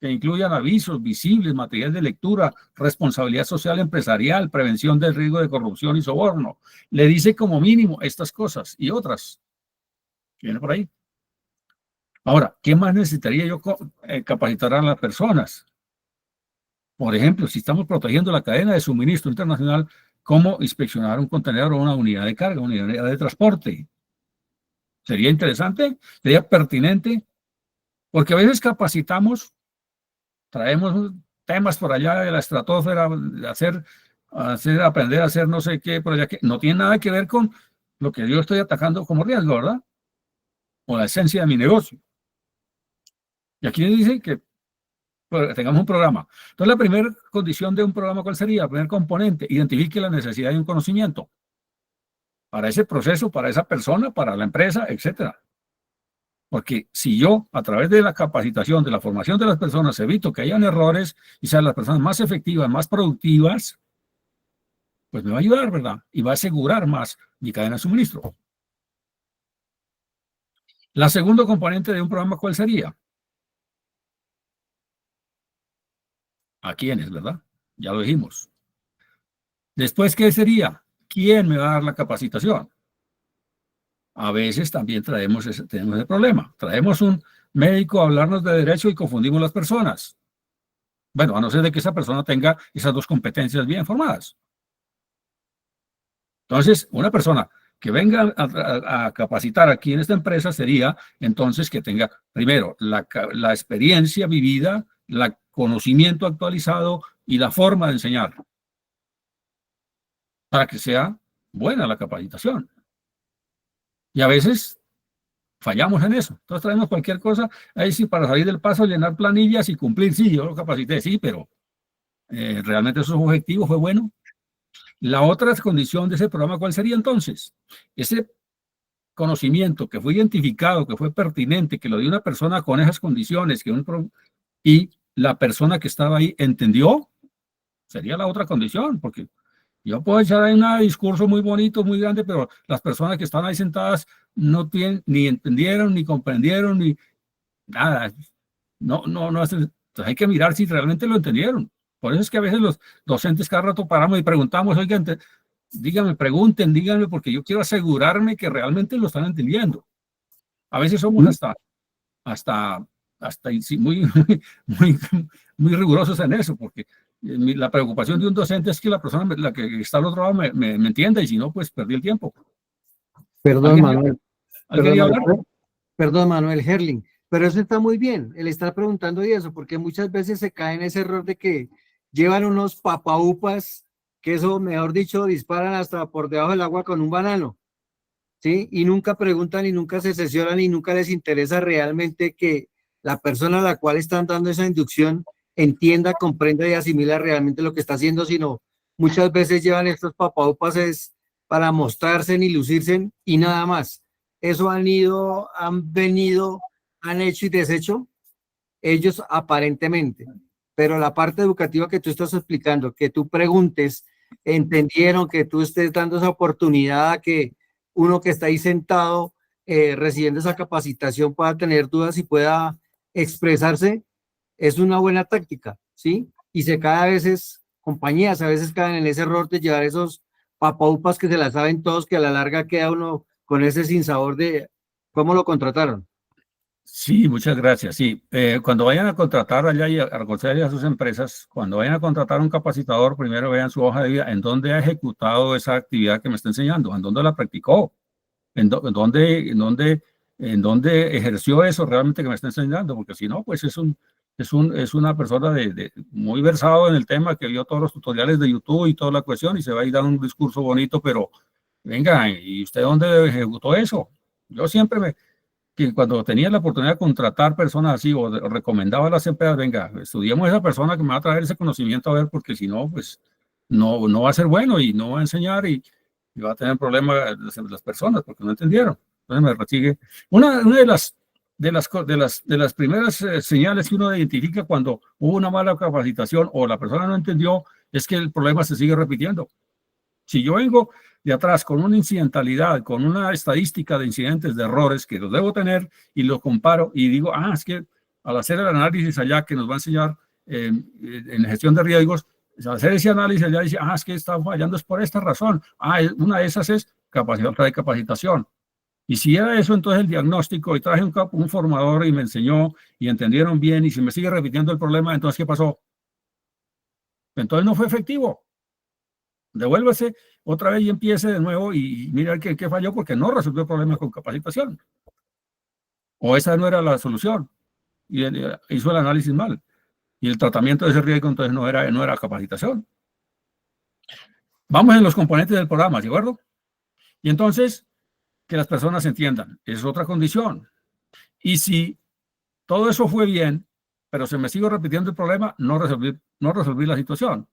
que incluyan avisos visibles, material de lectura, responsabilidad social empresarial, prevención del riesgo de corrupción y soborno. Le dice como mínimo estas cosas y otras. Viene por ahí. Ahora, ¿qué más necesitaría yo capacitar a las personas? Por ejemplo, si estamos protegiendo la cadena de suministro internacional, ¿cómo inspeccionar un contenedor o una unidad de carga, una unidad de transporte? Sería interesante, sería pertinente, porque a veces capacitamos, traemos temas por allá de la estratosfera, de aprender a hacer no sé qué, por allá que no tiene nada que ver con lo que yo estoy atacando como riesgo, ¿verdad? O la esencia de mi negocio. Y aquí dice que tengamos un programa. Entonces, la primera condición de un programa, ¿cuál sería? El primer componente, identifique la necesidad de un conocimiento para ese proceso, para esa persona, para la empresa, etcétera. Porque si yo, a través de la capacitación, de la formación de las personas, evito que hayan errores y sean las personas más efectivas, más productivas, pues me va a ayudar, ¿verdad? Y va a asegurar más mi cadena de suministro. La segunda componente de un programa, ¿cuál sería? ¿A quiénes, verdad? Ya lo dijimos. Después, ¿qué sería? ¿Quién me va a dar la capacitación? A veces también tenemos ese problema. Traemos un médico a hablarnos de derecho y confundimos las personas. Bueno, a no ser de que esa persona tenga esas dos competencias bien formadas. Entonces, una persona que venga a capacitar aquí en esta empresa sería, entonces, que tenga, primero, la experiencia vivida, el conocimiento actualizado y la forma de enseñar, para que sea buena la capacitación. Y a veces fallamos en eso. Entonces traemos cualquier cosa, ahí sí, para salir del paso, llenar planillas y cumplir. Sí, yo lo capacité, sí, pero realmente esos objetivos fue bueno. La otra condición de ese programa, ¿cuál sería entonces? Ese conocimiento que fue identificado, que fue pertinente, que lo dio una persona con esas condiciones, y la persona que estaba ahí entendió, sería la otra condición, porque yo puedo echar ahí un discurso muy bonito, muy grande, pero las personas que están ahí sentadas no tienen, ni entendieron, ni comprendieron, ni nada. No. Entonces hay que mirar si realmente lo entendieron. Por eso es que a veces los docentes cada rato paramos y preguntamos, oigan, díganme, pregunten, díganme, porque yo quiero asegurarme que realmente lo están entendiendo. A veces somos hasta muy rigurosos en eso, porque la preocupación de un docente es que la persona, la que está al otro lado, me entienda, y si no, pues perdí el tiempo. Perdón, Manuel. ¿Alguien iba a hablar? Perdón, Manuel Herling. Pero eso está muy bien, el estar preguntando y eso, porque muchas veces se cae en ese error de que llevan unos papaupas, que eso, mejor dicho, disparan hasta por debajo del agua con un banano, ¿sí? Y nunca preguntan y nunca se sesionan y nunca les interesa realmente que la persona a la cual están dando esa inducción entienda, comprenda y asimila realmente lo que está haciendo, sino muchas veces llevan estos papaupas para mostrarse y lucirse y nada más. Eso han venido, han hecho y deshecho ellos aparentemente, pero la parte educativa que tú estás explicando, que tú preguntes, entendieron que tú estés dando esa oportunidad a que uno que está ahí sentado recibiendo esa capacitación pueda tener dudas y pueda expresarse, es una buena táctica, ¿sí? Y se cae a veces, compañías a veces caen en ese error de llevar esos papaupas que se la saben todos, que a la larga queda uno con ese sinsabor de cómo lo contrataron. Sí, muchas gracias. Sí, cuando vayan a contratar allá y a aconsejarle a sus empresas, cuando vayan a contratar un capacitador, primero vean su hoja de vida, en dónde ha ejecutado esa actividad que me está enseñando, en dónde la practicó, en dónde ejerció eso realmente que me está enseñando, porque si no, pues es una persona muy versado en el tema, que vio todos los tutoriales de YouTube y toda la cuestión y se va a ir dando un discurso bonito, pero venga, ¿y usted dónde ejecutó eso? Yo siempre que cuando tenía la oportunidad de contratar personas así o recomendaba a las empresas, venga, estudiemos a esa persona que me va a traer ese conocimiento a ver, porque si no, pues no va a ser bueno y no va a enseñar y va a tener problemas las personas porque no entendieron. Entonces me resigue. Una de las primeras señales que uno identifica cuando hubo una mala capacitación o la persona no entendió es que el problema se sigue repitiendo. Si yo vengo de atrás con una incidentalidad, con una estadística de incidentes, de errores que los debo tener y lo comparo y digo, es que al hacer el análisis allá que nos va a enseñar en gestión de riesgos, al hacer ese análisis allá dice, es que está fallando es por esta razón. Una de esas es capacidad de capacitación. Y si era eso, entonces el diagnóstico y traje un formador y me enseñó y entendieron bien y si me sigue repitiendo el problema, entonces ¿qué pasó? Entonces no fue efectivo. Devuélvase otra vez y empiece de nuevo y mira qué falló porque no resolvió el problema con capacitación. O esa no era la solución. Y hizo el análisis mal. Y el tratamiento de ese riesgo entonces no era capacitación. Vamos en los componentes del programa, ¿de acuerdo? Y entonces, que las personas entiendan, es otra condición. Y si todo eso fue bien, pero se me sigue repitiendo el problema, no resolví la situación.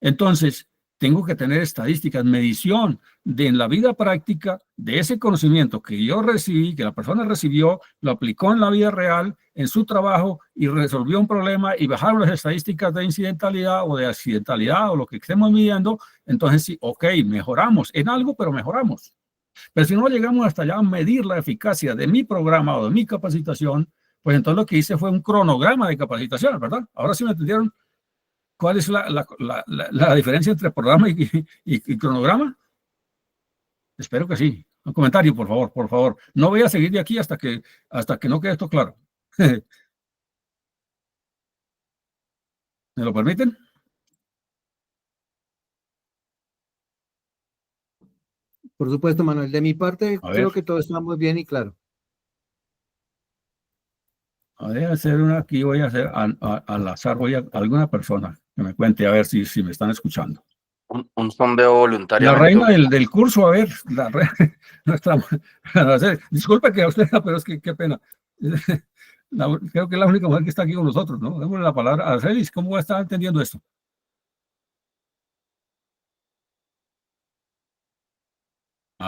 Entonces, tengo que tener estadísticas, medición en la vida práctica de ese conocimiento que yo recibí, que la persona recibió, lo aplicó en la vida real, en su trabajo y resolvió un problema y bajaron las estadísticas de incidentalidad o de accidentalidad o lo que estemos midiendo. Entonces, sí, ok, mejoramos en algo, pero mejoramos. Pero si no llegamos hasta allá a medir la eficacia de mi programa o de mi capacitación, pues entonces lo que hice fue un cronograma de capacitación, ¿verdad? Ahora sí me entendieron. ¿Cuál es la diferencia entre programa y cronograma? Espero que sí. Un comentario, por favor, por favor. No voy a seguir de aquí hasta que no quede esto claro. ¿Me lo permiten? Por supuesto, Manuel. De mi parte, A ver, creo que todo está muy bien y claro. voy a hacer una aquí, voy a hacer al azar, voy a alguna persona que me cuente a ver si me están escuchando. Un sondeo La voluntariamente. reina del curso, a ver, nuestra, disculpe que a usted, pero es que qué pena. Creo que es la única mujer que está aquí con nosotros, ¿no? Démosle la palabra a Arcelis. ¿Cómo va a estar entendiendo esto?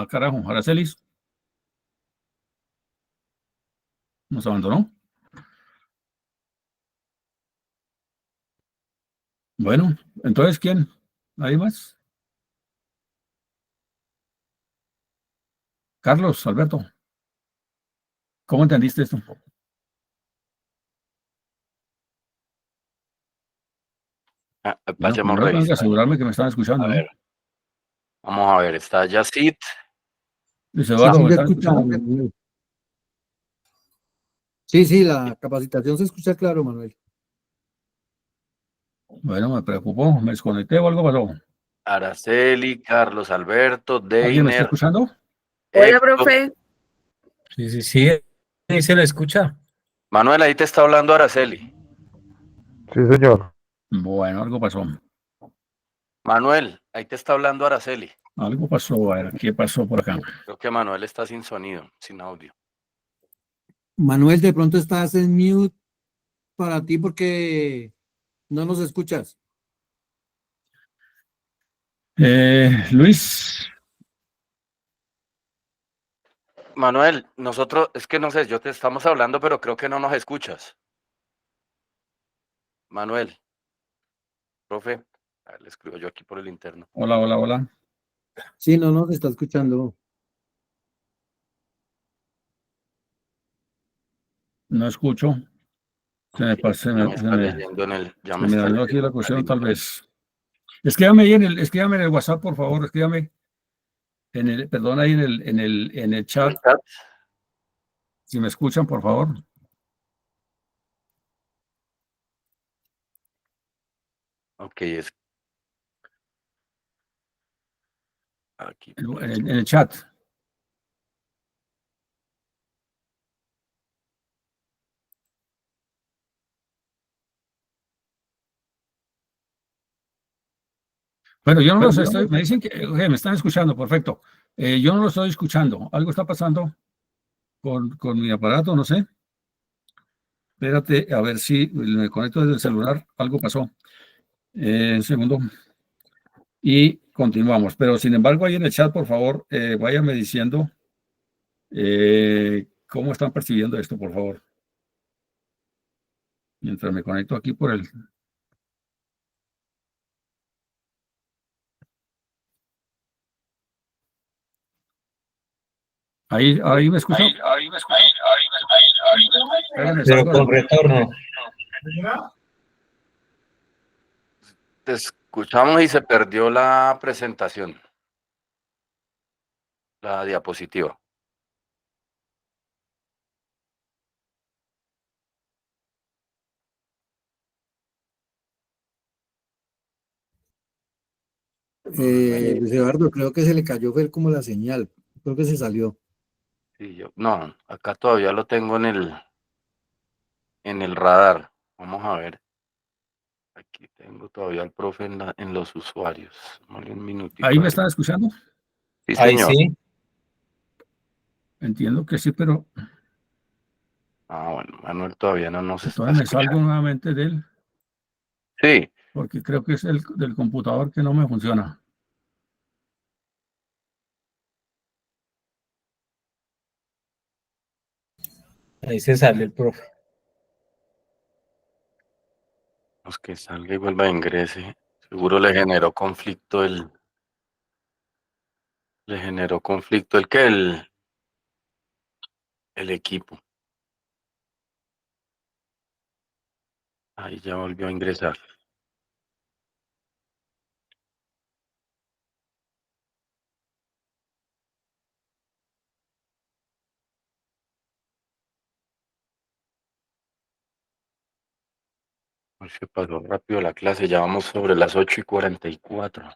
Carajo, Aracelis nos abandonó. Bueno, entonces, ¿quién? ¿Nadie más? Carlos, Alberto, ¿cómo entendiste esto? Bueno, Vayamos primero tengo que revisando. asegurarme que me están escuchando, A ¿no? ver, vamos a ver, está Yacit. Luis Sí, Eduardo, sí, ¿me se están escucha, escuchando? Manuel. Sí, la capacitación se escucha claro, Manuel. Bueno, me preocupó, me desconecté o algo pasó. Araceli, Carlos Alberto, ¿Alguien me está Deiner, escuchando? Hola, Héctor. profe. Sí, ahí se le escucha. Manuel, ahí te está hablando Araceli. Sí, señor. Bueno, algo pasó. Manuel, ahí te está hablando Araceli. Algo pasó, a ver, ¿qué pasó por acá? Creo que Manuel está sin sonido, sin audio. Manuel, de pronto estás en mute para ti porque no nos escuchas. Luis, Manuel, nosotros, es que no sé, yo te estamos hablando, pero creo que no nos escuchas. Manuel. Profe, a ver, le escribo yo aquí por el interno. Hola, hola, hola. Sí, no nos está escuchando. No escucho. Se me Ok, pasa, ya me está leyendo en el, ya se me me está dañó leyendo aquí la en el cuestión, tal link. vez. Escríbame en el WhatsApp, por favor, escríbame perdón, ahí en el ¿En chat, el chat? si me escuchan, por favor. Ok, es aquí. En el chat. Bueno, yo no los estoy, me dicen que me están escuchando, perfecto. Yo no lo estoy escuchando. Algo está pasando con mi aparato, no sé. Espérate, a ver si me conecto desde el celular. Algo pasó. Un segundo. Y continuamos. Pero sin embargo, ahí en el chat, por favor, váyame diciendo cómo están percibiendo esto, por favor. Mientras me conecto aquí por el... Ahí me escuchan. Espérenme, Pero salgo con del... retorno. Te escuchamos y se perdió la presentación, la diapositiva. Luis Eduardo, creo que se le cayó, fue como la señal. Creo que se salió. Sí, no, acá todavía lo tengo en el radar. Vamos a ver. Aquí tengo todavía al profe en los usuarios. Dale un minutico ¿Ahí a me ver. están escuchando? Sí, Ahí señor. sí. Entiendo que sí, pero Ah, bueno, Manuel todavía no nos está entonces me salgo escuchando. nuevamente de él, Sí, porque creo que es el del computador que no me funciona. Ahí se sale el profe. los que salga y vuelva a ingrese. Seguro le generó conflicto el que el equipo. Ahí ya volvió a ingresar. Pues se pasó rápido la clase, ya vamos sobre las 8:44.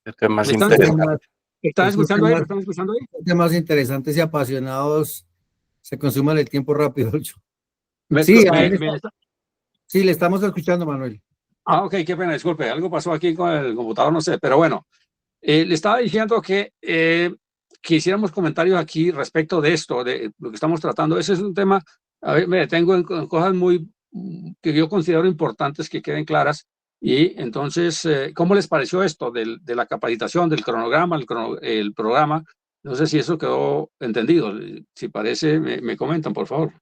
Este es más ¿Me están interesante. Esos escuchando ahí? ¿Me temas, están escuchando ahí? temas interesantes y apasionados se consuman el tiempo rápido. Me Sí, escu- a él me- me- sí, le estamos escuchando, Manuel. ok, qué pena, disculpe. Algo pasó aquí con el computador, no sé, pero bueno. Le estaba diciendo que hiciéramos comentarios aquí respecto de esto, de lo que estamos tratando. Ese es un tema, a ver, me detengo en cosas muy que yo considero importantes que queden claras. Y entonces, ¿cómo les pareció esto de la capacitación, del cronograma, el programa? No sé si eso quedó entendido. Si parece, me comentan, por favor.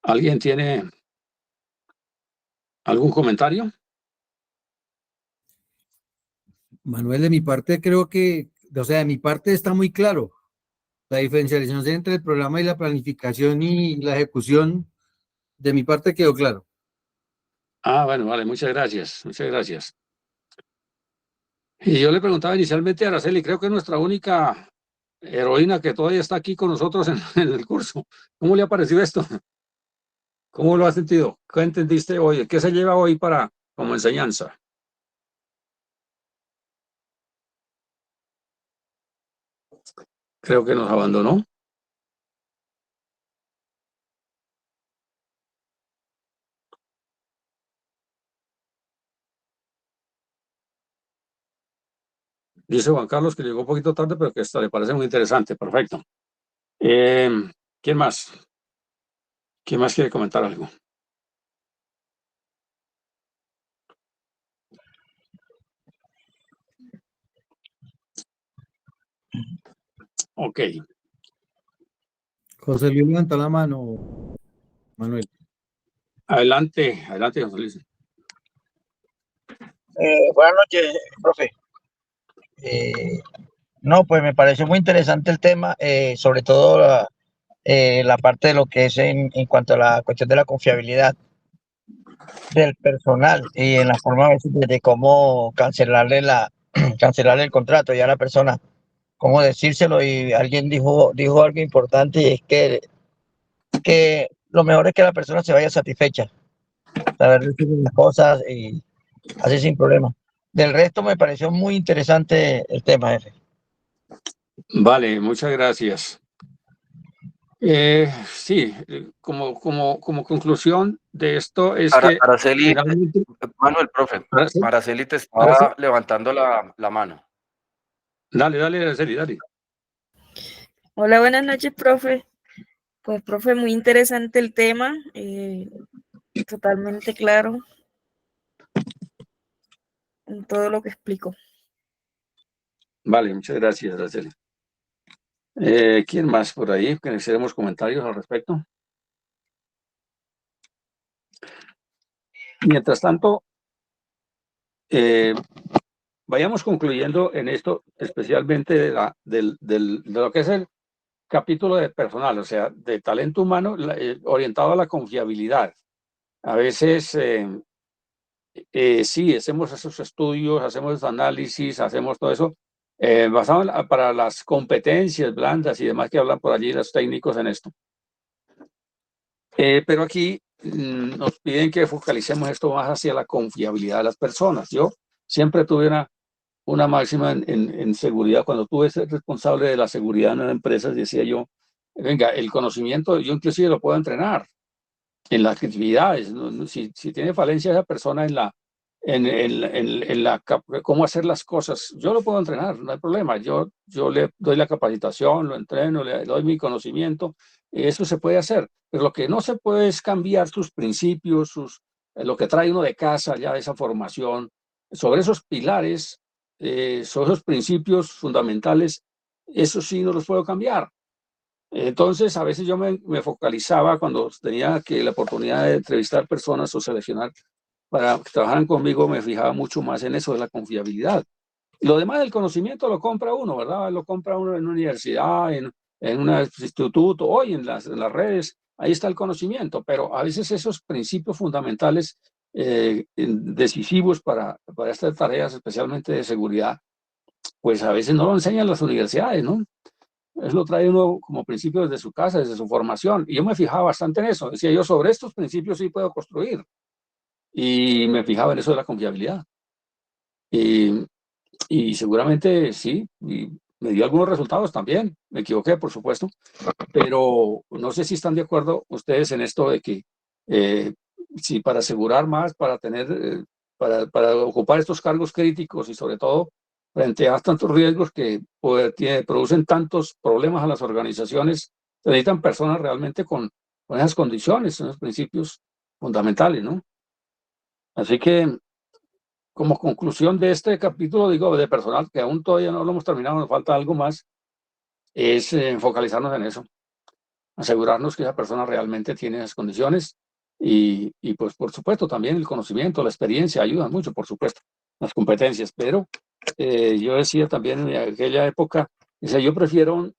¿Alguien tiene algún comentario? Manuel, de mi parte creo que, o sea, de mi parte está muy claro. La diferenciación entre el programa y la planificación y la ejecución, de mi parte quedó claro. Ah, bueno, vale, muchas gracias, muchas gracias. Y yo le preguntaba inicialmente a Araceli, creo que es nuestra única heroína que todavía está aquí con nosotros en el curso. ¿Cómo le ha parecido esto? ¿Cómo lo ha sentido? ¿Qué entendiste hoy? ¿Qué se lleva hoy para como enseñanza? Creo que nos abandonó. Dice Juan Carlos que llegó un poquito tarde, pero que esto le parece muy interesante. Perfecto. Eh, ¿Quién más? ¿Quién más quiere comentar algo? Ok. José Luis levantó la mano, Manuel. Adelante, adelante, José Luis. Buenas noches, profe. No, pues me pareció muy interesante el tema, sobre todo la parte de lo que es en cuanto a la cuestión de la confiabilidad del personal y en la forma a veces de cómo cancelarle el contrato ya a la persona, cómo decírselo. Y alguien dijo algo importante, y es que lo mejor es que la persona se vaya satisfecha, saber decir las cosas y así sin problema. Del resto me pareció muy interesante el tema, jefe. Vale, muchas gracias. Sí, como conclusión de esto es que Araceli, finalmente, Manuel, profe, Araceli, Araceli te Araceli, estaba levantando la mano. dale, Araceli, dale. Hola, buenas noches, profe. Pues, profe, muy interesante el tema, totalmente claro en todo lo que explico. Vale, muchas gracias, Araceli. ¿Quién más por ahí? Que necesitemos comentarios al respecto. Mientras tanto, vayamos concluyendo en esto, especialmente de lo que es el capítulo de personal, o sea, de talento humano orientado a la confiabilidad. A veces, sí, hacemos esos estudios, hacemos esos análisis, hacemos todo eso, basado para las competencias blandas y demás que hablan por allí los técnicos en esto. Pero aquí nos piden que focalicemos esto más hacia la confiabilidad de las personas. Yo siempre tuve una máxima en seguridad. Cuando tuve ser responsable de la seguridad en las empresas, decía yo, venga, el conocimiento yo inclusive lo puedo entrenar en las actividades, ¿no? Si tiene falencia esa persona cómo hacer las cosas, yo lo puedo entrenar, no hay problema. Yo le doy la capacitación, lo entreno, le doy mi conocimiento, eso se puede hacer. Pero lo que no se puede es cambiar sus principios, lo que trae uno de casa ya de esa formación, sobre esos pilares, sobre esos principios fundamentales, eso sí no los puedo cambiar. Entonces, a veces yo me focalizaba cuando tenía la oportunidad de entrevistar personas o seleccionar para que trabajaran conmigo, me fijaba mucho más en eso de la confiabilidad. Lo demás del conocimiento lo compra uno, ¿verdad? Lo compra uno en una universidad, en un instituto, hoy en las redes, ahí está el conocimiento, pero a veces esos principios fundamentales decisivos para estas tareas, especialmente de seguridad, pues a veces no lo enseñan las universidades, ¿no? Eso lo trae uno como principio desde su casa, desde su formación. Y yo me fijaba bastante en eso. Decía yo, sobre estos principios sí puedo construir. Y me fijaba en eso de la confiabilidad. Y seguramente sí, y me dio algunos resultados también. Me equivoqué, por supuesto. Pero no sé si están de acuerdo ustedes en esto de que si para asegurar más, para tener, para ocupar estos cargos críticos y sobre todo frente a tantos riesgos que producen tantos problemas a las organizaciones, se necesitan personas realmente con esas condiciones, esos principios fundamentales, ¿no? Así que, como conclusión de este capítulo, digo, de personal, que aún todavía no lo hemos terminado, nos falta algo más, es focalizarnos en eso, asegurarnos que esa persona realmente tiene esas condiciones y pues, por supuesto, también el conocimiento, la experiencia ayudan mucho, por supuesto, las competencias, pero yo decía también en aquella época, dice, yo prefiero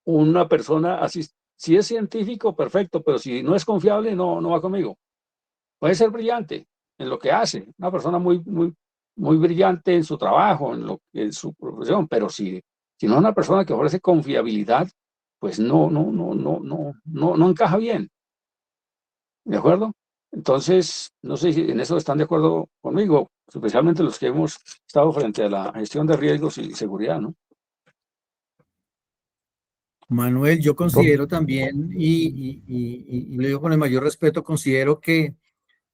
una persona así, si es científico, perfecto, pero si no es confiable, no va conmigo. Puede ser brillante en lo que hace, una persona muy brillante en su trabajo, en su profesión, pero si no es una persona que ofrece confiabilidad, pues no encaja bien. ¿De acuerdo? Entonces, no sé si en eso están de acuerdo conmigo, especialmente los que hemos estado frente a la gestión de riesgos y seguridad, ¿no? Manuel, yo considero también, y lo digo con el mayor respeto, considero que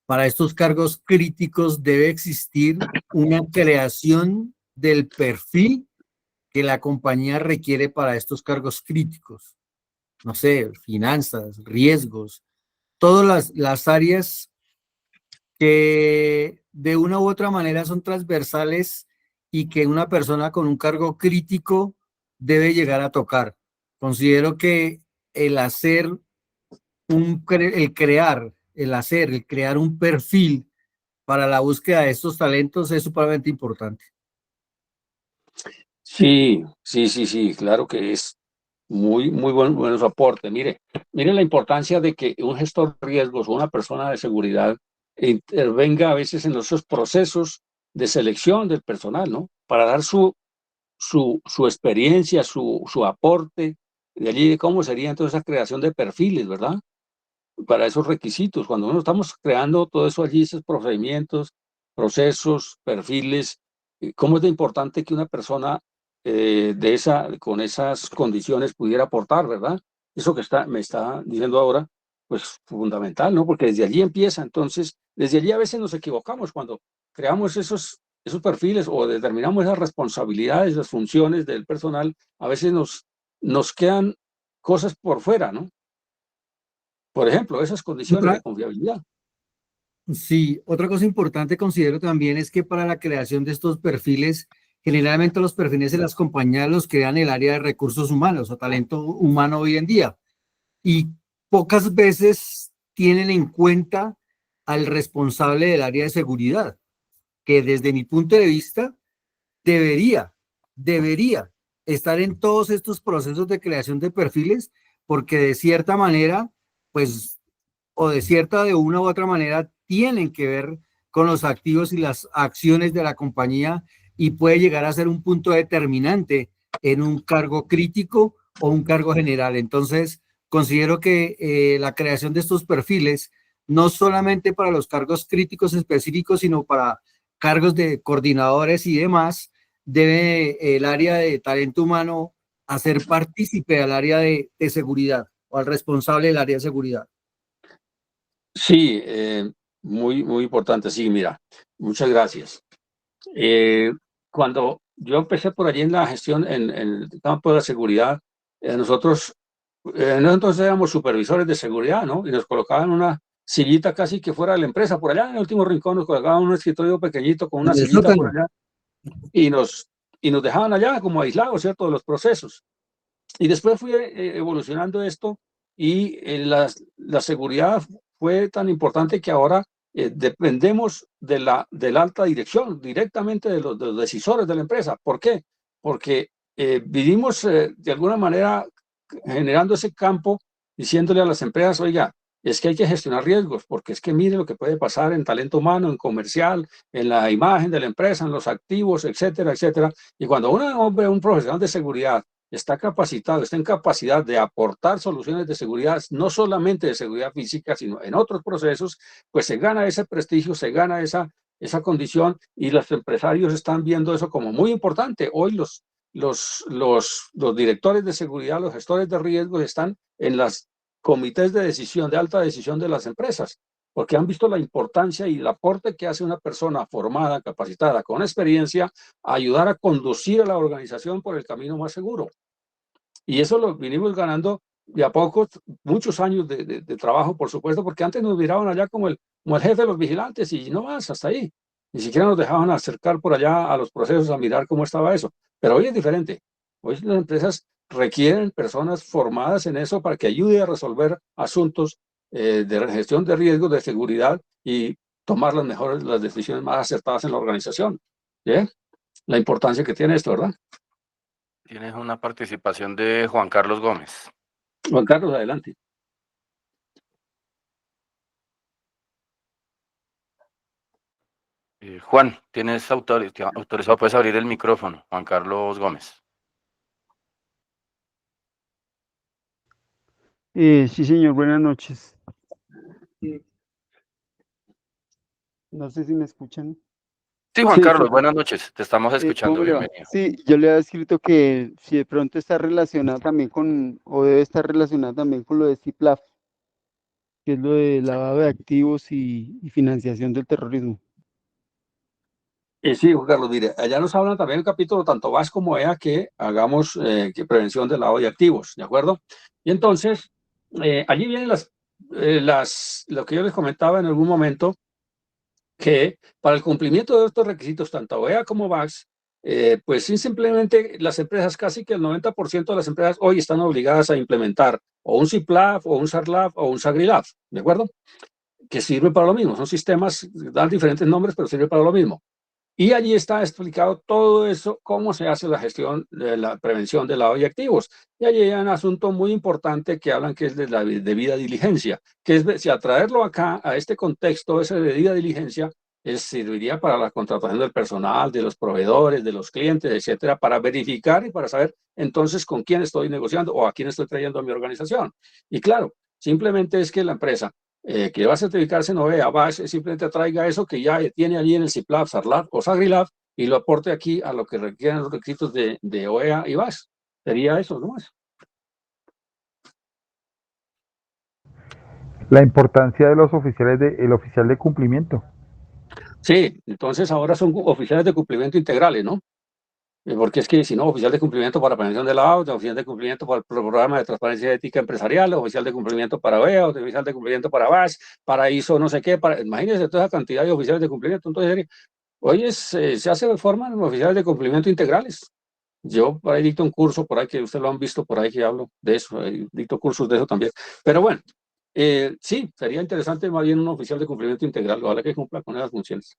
para estos cargos críticos debe existir una creación del perfil que la compañía requiere para estos cargos críticos. No sé, finanzas, riesgos, todas las áreas que de una u otra manera son transversales y que una persona con un cargo crítico debe llegar a tocar. Considero que el hacer el crear un perfil para la búsqueda de estos talentos es supremamente importante. Sí, sí, sí, sí, claro que es muy bueno su aporte. Mire la importancia de que un gestor de riesgos o una persona de seguridad intervenga a veces en esos procesos de selección del personal, ¿no? Para dar su experiencia, su aporte, de allí de cómo sería entonces esa creación de perfiles, ¿verdad? Para esos requisitos. Cuando uno estamos creando todo eso allí, esos procedimientos, procesos, perfiles, cómo es de importante que una persona con esas condiciones pudiera aportar, ¿verdad? Eso que me está diciendo ahora, pues fundamental, ¿no? Porque desde allí empieza, entonces, desde allí a veces nos equivocamos cuando creamos esos perfiles o determinamos esas responsabilidades, las funciones del personal, a veces nos quedan cosas por fuera, ¿no? Por ejemplo, esas condiciones de confiabilidad. Sí, otra cosa importante considero también es que para la creación de estos perfiles, generalmente los perfiles de las compañías los crean el área de recursos humanos o talento humano hoy en día, y pocas veces tienen en cuenta al responsable del área de seguridad, que desde mi punto de vista debería estar en todos estos procesos de creación de perfiles, porque de cierta manera, pues, o de una u otra manera, tienen que ver con los activos y las acciones de la compañía, y puede llegar a ser un punto determinante en un cargo crítico o un cargo general. Entonces, considero que la creación de estos perfiles, no solamente para los cargos críticos específicos, sino para cargos de coordinadores y demás, debe el área de talento humano hacer partícipe al área de seguridad o al responsable del área de seguridad. Sí, muy importante. Sí, mira, muchas gracias. Cuando yo empecé por allí en la gestión, en el campo de la seguridad, nosotros entonces éramos supervisores de seguridad, ¿no? Y nos colocaban una sillita casi que fuera de la empresa, por allá en el último rincón nos colocaban un escritorio pequeñito con una sillita por allá y nos dejaban allá como aislados, ¿cierto?, de los procesos. Y después fui evolucionando esto y la seguridad fue tan importante que ahora dependemos de la alta dirección, directamente de los decisores de la empresa. ¿Por qué? Porque vivimos de alguna manera generando ese campo, diciéndole a las empresas, oiga, es que hay que gestionar riesgos, porque es que mire lo que puede pasar en talento humano, en comercial, en la imagen de la empresa, en los activos, etcétera, etcétera. Y cuando uno ve un profesional de seguridad está capacitado, está en capacidad de aportar soluciones de seguridad, no solamente de seguridad física, sino en otros procesos, pues se gana ese prestigio, se gana esa condición, y los empresarios están viendo eso como muy importante. Hoy los directores de seguridad, los gestores de riesgos están en las comités de decisión, de alta decisión de las empresas, porque han visto la importancia y el aporte que hace una persona formada, capacitada, con experiencia, a ayudar a conducir a la organización por el camino más seguro. Y eso lo vinimos ganando de a poco, muchos años de trabajo, por supuesto, porque antes nos miraban allá como el jefe de los vigilantes y no más, hasta ahí. Ni siquiera nos dejaban acercar por allá a los procesos a mirar cómo estaba eso. Pero hoy es diferente. Hoy las empresas requieren personas formadas en eso para que ayude a resolver asuntos de gestión de riesgos, de seguridad, y tomar las decisiones más acertadas en la organización. ¿Bien? La importancia que tiene esto, ¿verdad? Tienes una participación de Juan Carlos Gómez. Juan Carlos, adelante. Juan, tienes autorizado, puedes abrir el micrófono. Juan Carlos Gómez. Sí, señor, buenas noches. No sé si me escuchan. Sí, Juan Sí, Carlos, sí. buenas noches. Te estamos escuchando. ¿Cómo le va? Bienvenido. Sí, yo le había escrito que si de pronto está relacionado también o debe estar relacionado también con lo de CIPLAF, que es lo de lavado de activos y financiación del terrorismo. Sí, Juan Carlos, mire, allá nos hablan también el capítulo, tanto VAS como EA, que hagamos que prevención del lavado de activos, ¿de acuerdo? Y entonces, allí vienen lo que yo les comentaba en algún momento, que para el cumplimiento de estos requisitos, tanto OEA como VAS, pues sí, simplemente las empresas, casi que el 90% de las empresas hoy están obligadas a implementar o un CIPLAB, o un SARLAB, o un SAGRILAB, ¿de acuerdo? Que sirven para lo mismo. Son sistemas, dan diferentes nombres, pero sirven para lo mismo. Y allí está explicado todo eso, cómo se hace la gestión de la prevención del lavado de activos. Y allí hay un asunto muy importante que hablan, que es de la debida diligencia, que es si atraerlo acá a este contexto, esa debida diligencia, serviría para la contratación del personal, de los proveedores, de los clientes, etcétera, para verificar y para saber entonces con quién estoy negociando o a quién estoy trayendo a mi organización. Y claro, simplemente es que la empresa que va a certificarse en OEA, simplemente traiga eso que ya tiene allí en el CIPLAB, SARLAB o SAGRILAB y lo aporte aquí a lo que requieren los requisitos de OEA y BAS. Sería eso, ¿no? La importancia de los oficiales, el oficial de cumplimiento. Sí, entonces ahora son oficiales de cumplimiento integrales, ¿no? Porque es que si no, oficial de cumplimiento para prevención del lavado, oficial de cumplimiento para el programa de transparencia y ética empresarial, oficial de cumplimiento para OEA, oficial de cumplimiento para BAS, para ISO, no sé qué, imagínense toda esa cantidad de oficiales de cumplimiento. Entonces, hoy se hace de forma en oficiales de cumplimiento integrales. Yo por ahí dicto un curso, por ahí que ustedes lo han visto, por ahí que hablo de eso, dicto cursos de eso también. Pero bueno, sí, sería interesante más bien un oficial de cumplimiento integral, ojalá que cumpla con esas funciones.